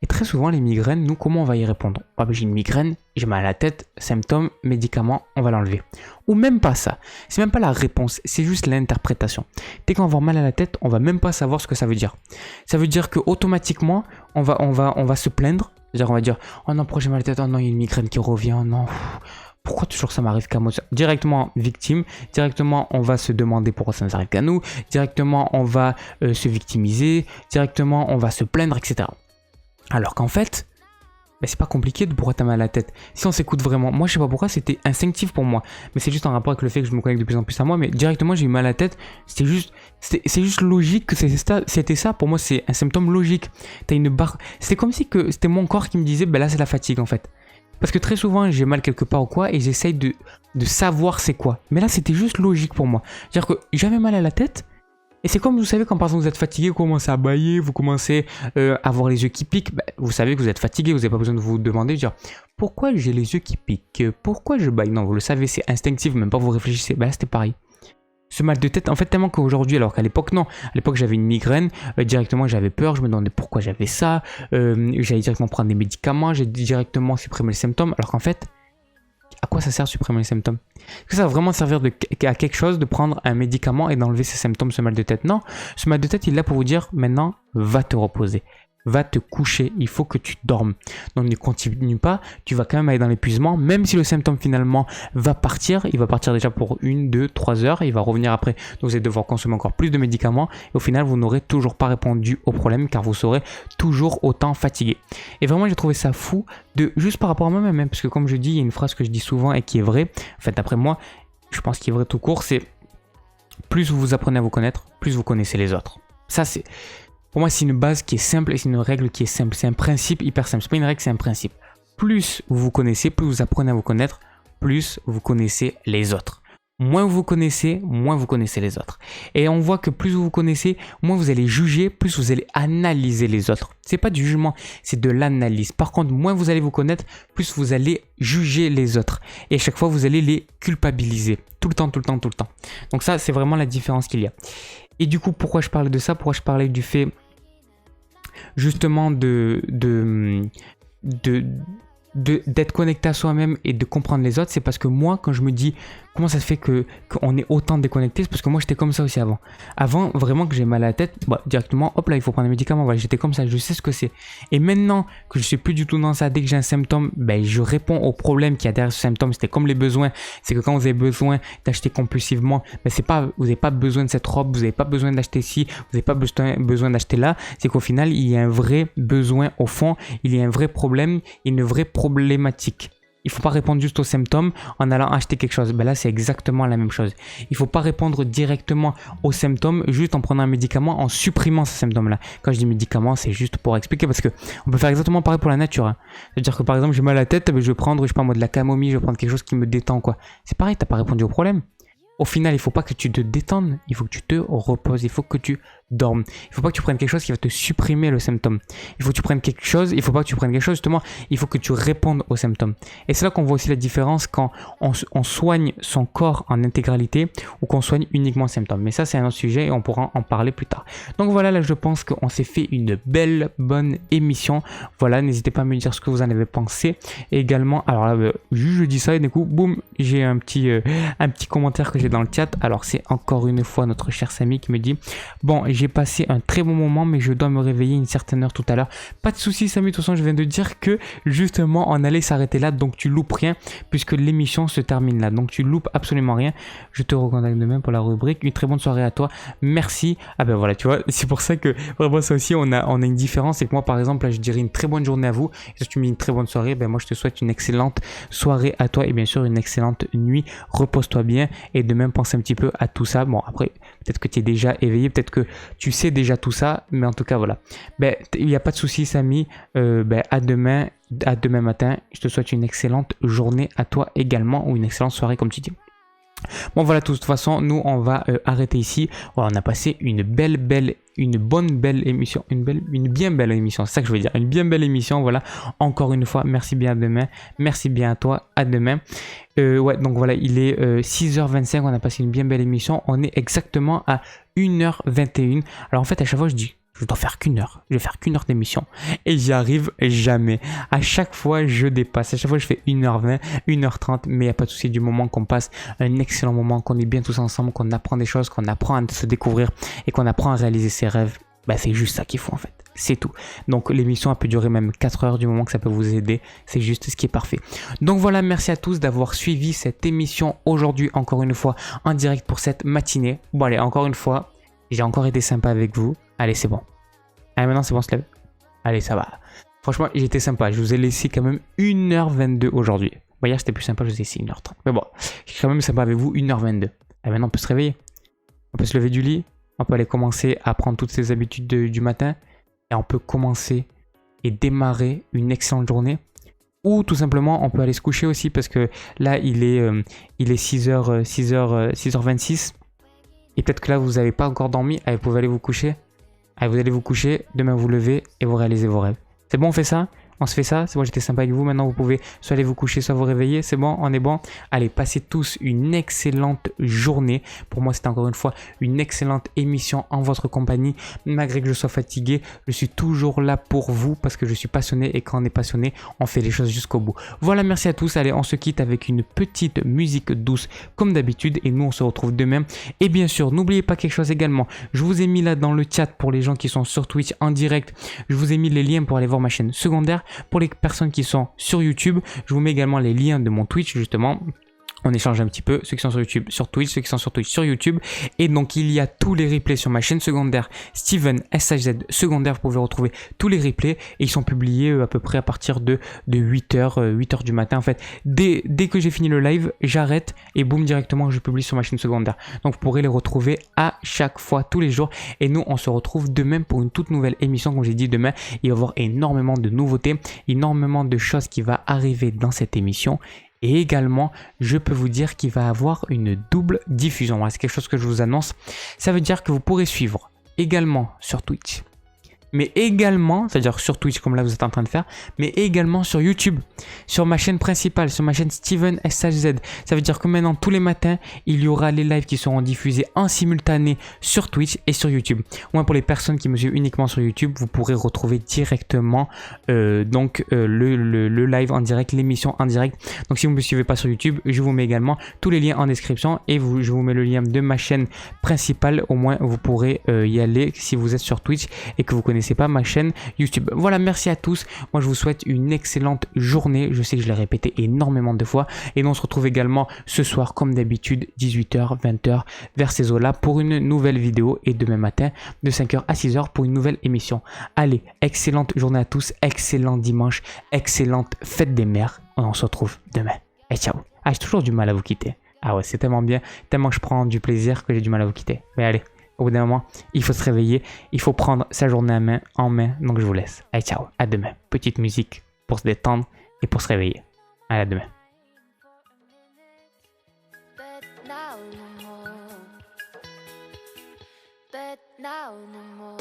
Et très souvent, les migraines, nous, comment on va y répondre? Ah ben, j'ai une migraine, j'ai mal à la tête, symptômes, médicaments, on va l'enlever. Ou même pas ça. C'est même pas la réponse, c'est juste l'interprétation. Dès qu'on va avoir mal à la tête, on va même pas savoir ce que ça veut dire. Ça veut dire que automatiquement, on va se plaindre. C'est-à-dire, on va dire, oh non, pourquoi j'ai mal à la tête? Oh non, il y a une migraine qui revient, oh non. Pourquoi toujours ça m'arrive qu'à moi? Directement victime, directement on va se demander pourquoi ça nous arrive qu'à nous, directement on va se victimiser, directement on va se plaindre, etc. Alors qu'en fait, c'est pas compliqué de pourquoi t'as mal à la tête. Si on s'écoute vraiment, moi je sais pas pourquoi c'était instinctif pour moi, mais c'est juste en rapport avec le fait que je me connecte de plus en plus à moi, mais directement j'ai eu mal à la tête, c'est juste logique que c'était ça, pour moi c'est un symptôme logique. T'as une barre, c'était comme si que c'était mon corps qui me disait, là c'est la fatigue en fait. Parce que très souvent j'ai mal quelque part ou quoi, et j'essaye de savoir c'est quoi. Mais là c'était juste logique pour moi. C'est-à-dire que j'avais mal à la tête, et c'est comme vous savez quand par exemple vous êtes fatigué, vous commencez à bâiller, vous commencez à avoir les yeux qui piquent, vous savez que vous êtes fatigué, vous n'avez pas besoin de vous demander, de dire pourquoi j'ai les yeux qui piquent, pourquoi je bâille. Non, vous le savez, c'est instinctif, même pas vous réfléchissez. Là c'était pareil. Ce mal de tête, en fait tellement qu'aujourd'hui, alors qu'à l'époque non, à l'époque j'avais une migraine, directement j'avais peur, je me demandais pourquoi j'avais ça, j'allais directement prendre des médicaments, j'ai directement supprimé les symptômes, alors qu'en fait, à quoi ça sert de supprimer les symptômes? Est-ce que ça va vraiment servir à quelque chose de prendre un médicament et d'enlever ces symptômes, ce mal de tête? Non, ce mal de tête, il est là pour vous dire, maintenant, va te reposer, va te coucher, il faut que tu dormes. Donc ne continue pas, tu vas quand même aller dans l'épuisement, même si le symptôme finalement va partir, il va partir déjà pour 1, 2, 3 heures, il va revenir après, donc vous allez devoir consommer encore plus de médicaments, et au final vous n'aurez toujours pas répondu au problème, car vous serez toujours autant fatigué. Et vraiment j'ai trouvé ça fou, juste par rapport à moi-même, parce que comme je dis, il y a une phrase que je dis souvent et qui est vraie, en fait d'après moi, je pense qu'il est vrai tout court, c'est plus vous apprenez à vous connaître, plus vous connaissez les autres. Ça c'est... Pour moi, c'est une base qui est simple et c'est une règle qui est simple. C'est un principe hyper simple. C'est pas une règle, c'est un principe. Plus vous vous connaissez, plus vous apprenez à vous connaître, plus vous connaissez les autres. Moins vous connaissez, moins vous connaissez les autres. Et on voit que plus vous vous connaissez, moins vous allez juger, plus vous allez analyser les autres. C'est pas du jugement, c'est de l'analyse. Par contre, moins vous allez vous connaître, plus vous allez juger les autres. Et à chaque fois, vous allez les culpabiliser. Tout le temps, tout le temps, tout le temps. Donc ça, c'est vraiment la différence qu'il y a. Et du coup, pourquoi je parlais de ça? Pourquoi je parlais du fait justement d'être connecté à soi-même et de comprendre les autres? C'est parce que moi, quand je me dis comment ça se fait qu'on est autant déconnecté, c'est parce que moi j'étais comme ça aussi avant. Avant, vraiment que j'ai mal à la tête, directement, hop là, il faut prendre un médicament. Voilà, j'étais comme ça, je sais ce que c'est. Et maintenant que je suis plus du tout dans ça, dès que j'ai un symptôme, je réponds au problème qu'il y a derrière ce symptôme. C'était comme les besoins. C'est que quand vous avez besoin d'acheter compulsivement, vous n'avez pas besoin de cette robe, vous n'avez pas besoin d'acheter ci, vous n'avez pas besoin d'acheter là. C'est qu'au final, il y a un vrai besoin au fond, il y a un vrai problème, une vraie problématique. Il ne faut pas répondre juste aux symptômes en allant acheter quelque chose. Ben là, c'est exactement la même chose. Il ne faut pas répondre directement aux symptômes juste en prenant un médicament, en supprimant ces symptômes-là. Quand je dis médicament, c'est juste pour expliquer parce qu'on peut faire exactement pareil pour la nature. Hein. C'est-à-dire que par exemple, j'ai mal à la tête, ben, je vais prendre, je sais pas moi, de la camomille, je vais prendre quelque chose qui me détend, quoi. C'est pareil, tu n'as pas répondu au problème. Au final, il ne faut pas que tu te détendes, il faut que tu te reposes, il faut que tu dormes. Il ne faut pas que tu prennes quelque chose qui va te supprimer le symptôme. Il faut que tu prennes quelque chose, il ne faut pas que tu prennes quelque chose, justement, il faut que tu répondes aux symptômes. Et c'est là qu'on voit aussi la différence quand on soigne son corps en intégralité ou qu'on soigne uniquement les symptômes. Mais ça, c'est un autre sujet et on pourra en parler plus tard. Donc voilà, là, je pense qu'on s'est fait une belle, bonne émission. Voilà, n'hésitez pas à me dire ce que vous en avez pensé. Et également, alors là, je dis ça et du coup, boum, j'ai un petit commentaire que j'ai dans le chat. Alors c'est encore une fois notre cher Samy qui me dit: bon, j'ai passé un très bon moment mais je dois me réveiller une certaine heure tout à l'heure. Pas de soucis Samy, de toute façon je viens de dire que justement on allait s'arrêter là, donc tu loupes rien puisque l'émission se termine là, donc tu loupes absolument rien. Je te recontacte demain pour la rubrique. Une très bonne soirée à toi, merci. Ah ben voilà, tu vois, c'est pour ça que vraiment ça aussi on a une différence. C'est que moi par exemple là je dirais une très bonne journée à vous, et si tu me dis une très bonne soirée, ben moi je te souhaite une excellente soirée à toi et bien sûr une excellente nuit. Repose-toi bien et de même pense un petit peu à tout ça. Bon après peut-être que tu es déjà éveillé, peut-être que tu sais déjà tout ça, mais en tout cas voilà. Ben il n'y a pas de souci Samy, ben à demain matin. Je te souhaite une excellente journée à toi également, ou une excellente soirée comme tu dis. Bon voilà, de toute façon nous on va arrêter ici. Voilà, on a passé une belle émission, une bien belle émission, c'est ça que je veux dire, une bien belle émission. Voilà, encore une fois merci bien, à demain, merci bien à toi, à demain. Ouais, donc voilà, il est 6h25, on a passé une bien belle émission, on est exactement à 1h21. Alors en fait à chaque fois je dis je dois faire qu'une heure, je vais faire qu'une heure d'émission et j'y arrive jamais. À chaque fois je dépasse, à chaque fois je fais 1h20, 1h30, mais il n'y a pas de souci, du moment qu'on passe un excellent moment, qu'on est bien tous ensemble, qu'on apprend des choses, qu'on apprend à se découvrir et qu'on apprend à réaliser ses rêves, bah c'est juste ça qu'il faut en fait, c'est tout. Donc l'émission elle peut durer même 4 heures du moment que ça peut vous aider, c'est juste ce qui est parfait. Donc voilà, merci à tous d'avoir suivi cette émission aujourd'hui, encore une fois en direct pour cette matinée. Bon allez, encore une fois, j'ai encore été sympa avec vous, allez c'est bon. Allez maintenant c'est bon, on se lève. Allez ça va. Franchement j'ai été sympa, je vous ai laissé quand même 1h22 aujourd'hui. Bon hier c'était plus sympa, je vous ai laissé 1h30. Mais bon, je suis quand même sympa avec vous, 1h22. Allez maintenant on peut se réveiller. On peut se lever du lit. On peut aller commencer à prendre toutes ces habitudes du matin. Et on peut commencer et démarrer une excellente journée. Ou tout simplement on peut aller se coucher aussi, parce que là il est 6h26. Et peut-être que là vous n'avez pas encore dormi. Allez, vous pouvez aller vous coucher. Allez, vous allez vous coucher, demain vous levez et vous réalisez vos rêves. C'est bon, on fait ça? On se fait ça? C'est bon, j'étais sympa avec vous. Maintenant, vous pouvez soit aller vous coucher, soit vous réveiller. C'est bon, on est bon? Allez, passez tous une excellente journée. Pour moi, c'était encore une fois une excellente émission en votre compagnie. Malgré que je sois fatigué, je suis toujours là pour vous parce que je suis passionné. Et quand on est passionné, on fait les choses jusqu'au bout. Voilà, merci à tous. Allez, on se quitte avec une petite musique douce comme d'habitude. Et nous, on se retrouve demain. Et bien sûr, n'oubliez pas quelque chose également. Je vous ai mis là dans le chat pour les gens qui sont sur Twitch en direct. Je vous ai mis les liens pour aller voir ma chaîne secondaire. Pour les personnes qui sont sur YouTube, je vous mets également les liens de mon Twitch justement. On échange un petit peu, ceux qui sont sur YouTube, sur Twitch, ceux qui sont sur Twitch, sur YouTube. Et donc, il y a tous les replays sur ma chaîne secondaire, Steven SHZ secondaire. Vous pouvez retrouver tous les replays. Et ils sont publiés à peu près à partir de 8h du matin. En fait, dès que j'ai fini le live, j'arrête et boum, directement, je publie sur ma chaîne secondaire. Donc, vous pourrez les retrouver à chaque fois, tous les jours. Et nous, on se retrouve demain pour une toute nouvelle émission. Comme j'ai dit, demain, il va y avoir énormément de nouveautés, énormément de choses qui vont arriver dans cette émission. Et également, je peux vous dire qu'il va y avoir une double diffusion. Voilà, c'est quelque chose que je vous annonce. Ça veut dire que vous pourrez suivre également sur Twitch. Mais également, c'est-à-dire sur Twitch comme là vous êtes en train de faire, mais également sur YouTube, sur ma chaîne principale, sur ma chaîne Steven SHZ. Ça veut dire que maintenant tous les matins, il y aura les lives qui seront diffusés en simultané sur Twitch et sur YouTube. Au moins pour les personnes qui me suivent uniquement sur YouTube, vous pourrez retrouver directement le live en direct, l'émission en direct. Donc si vous ne me suivez pas sur YouTube, je vous mets également tous les liens en description et je vous mets le lien de ma chaîne principale. Au moins vous pourrez y aller si vous êtes sur Twitch et que vous connaissez connaissez pas ma chaîne YouTube. Voilà, merci à tous. Moi, je vous souhaite une excellente journée. Je sais que je l'ai répété énormément de fois. Et nous, on se retrouve également ce soir, comme d'habitude, 18h, 20h, vers ces eaux-là, pour une nouvelle vidéo. Et demain matin, de 5h à 6h, pour une nouvelle émission. Allez, excellente journée à tous. Excellent dimanche. Excellente fête des mères. On se retrouve demain. Et ciao. Ah, j'ai toujours du mal à vous quitter. Ah ouais, c'est tellement bien. Tellement que je prends du plaisir que j'ai du mal à vous quitter. Mais allez, au bout d'un moment, il faut se réveiller. Il faut prendre sa journée en main. Donc je vous laisse. Allez, ciao. À demain. Petite musique pour se détendre et pour se réveiller. Allez, à demain. Now no more.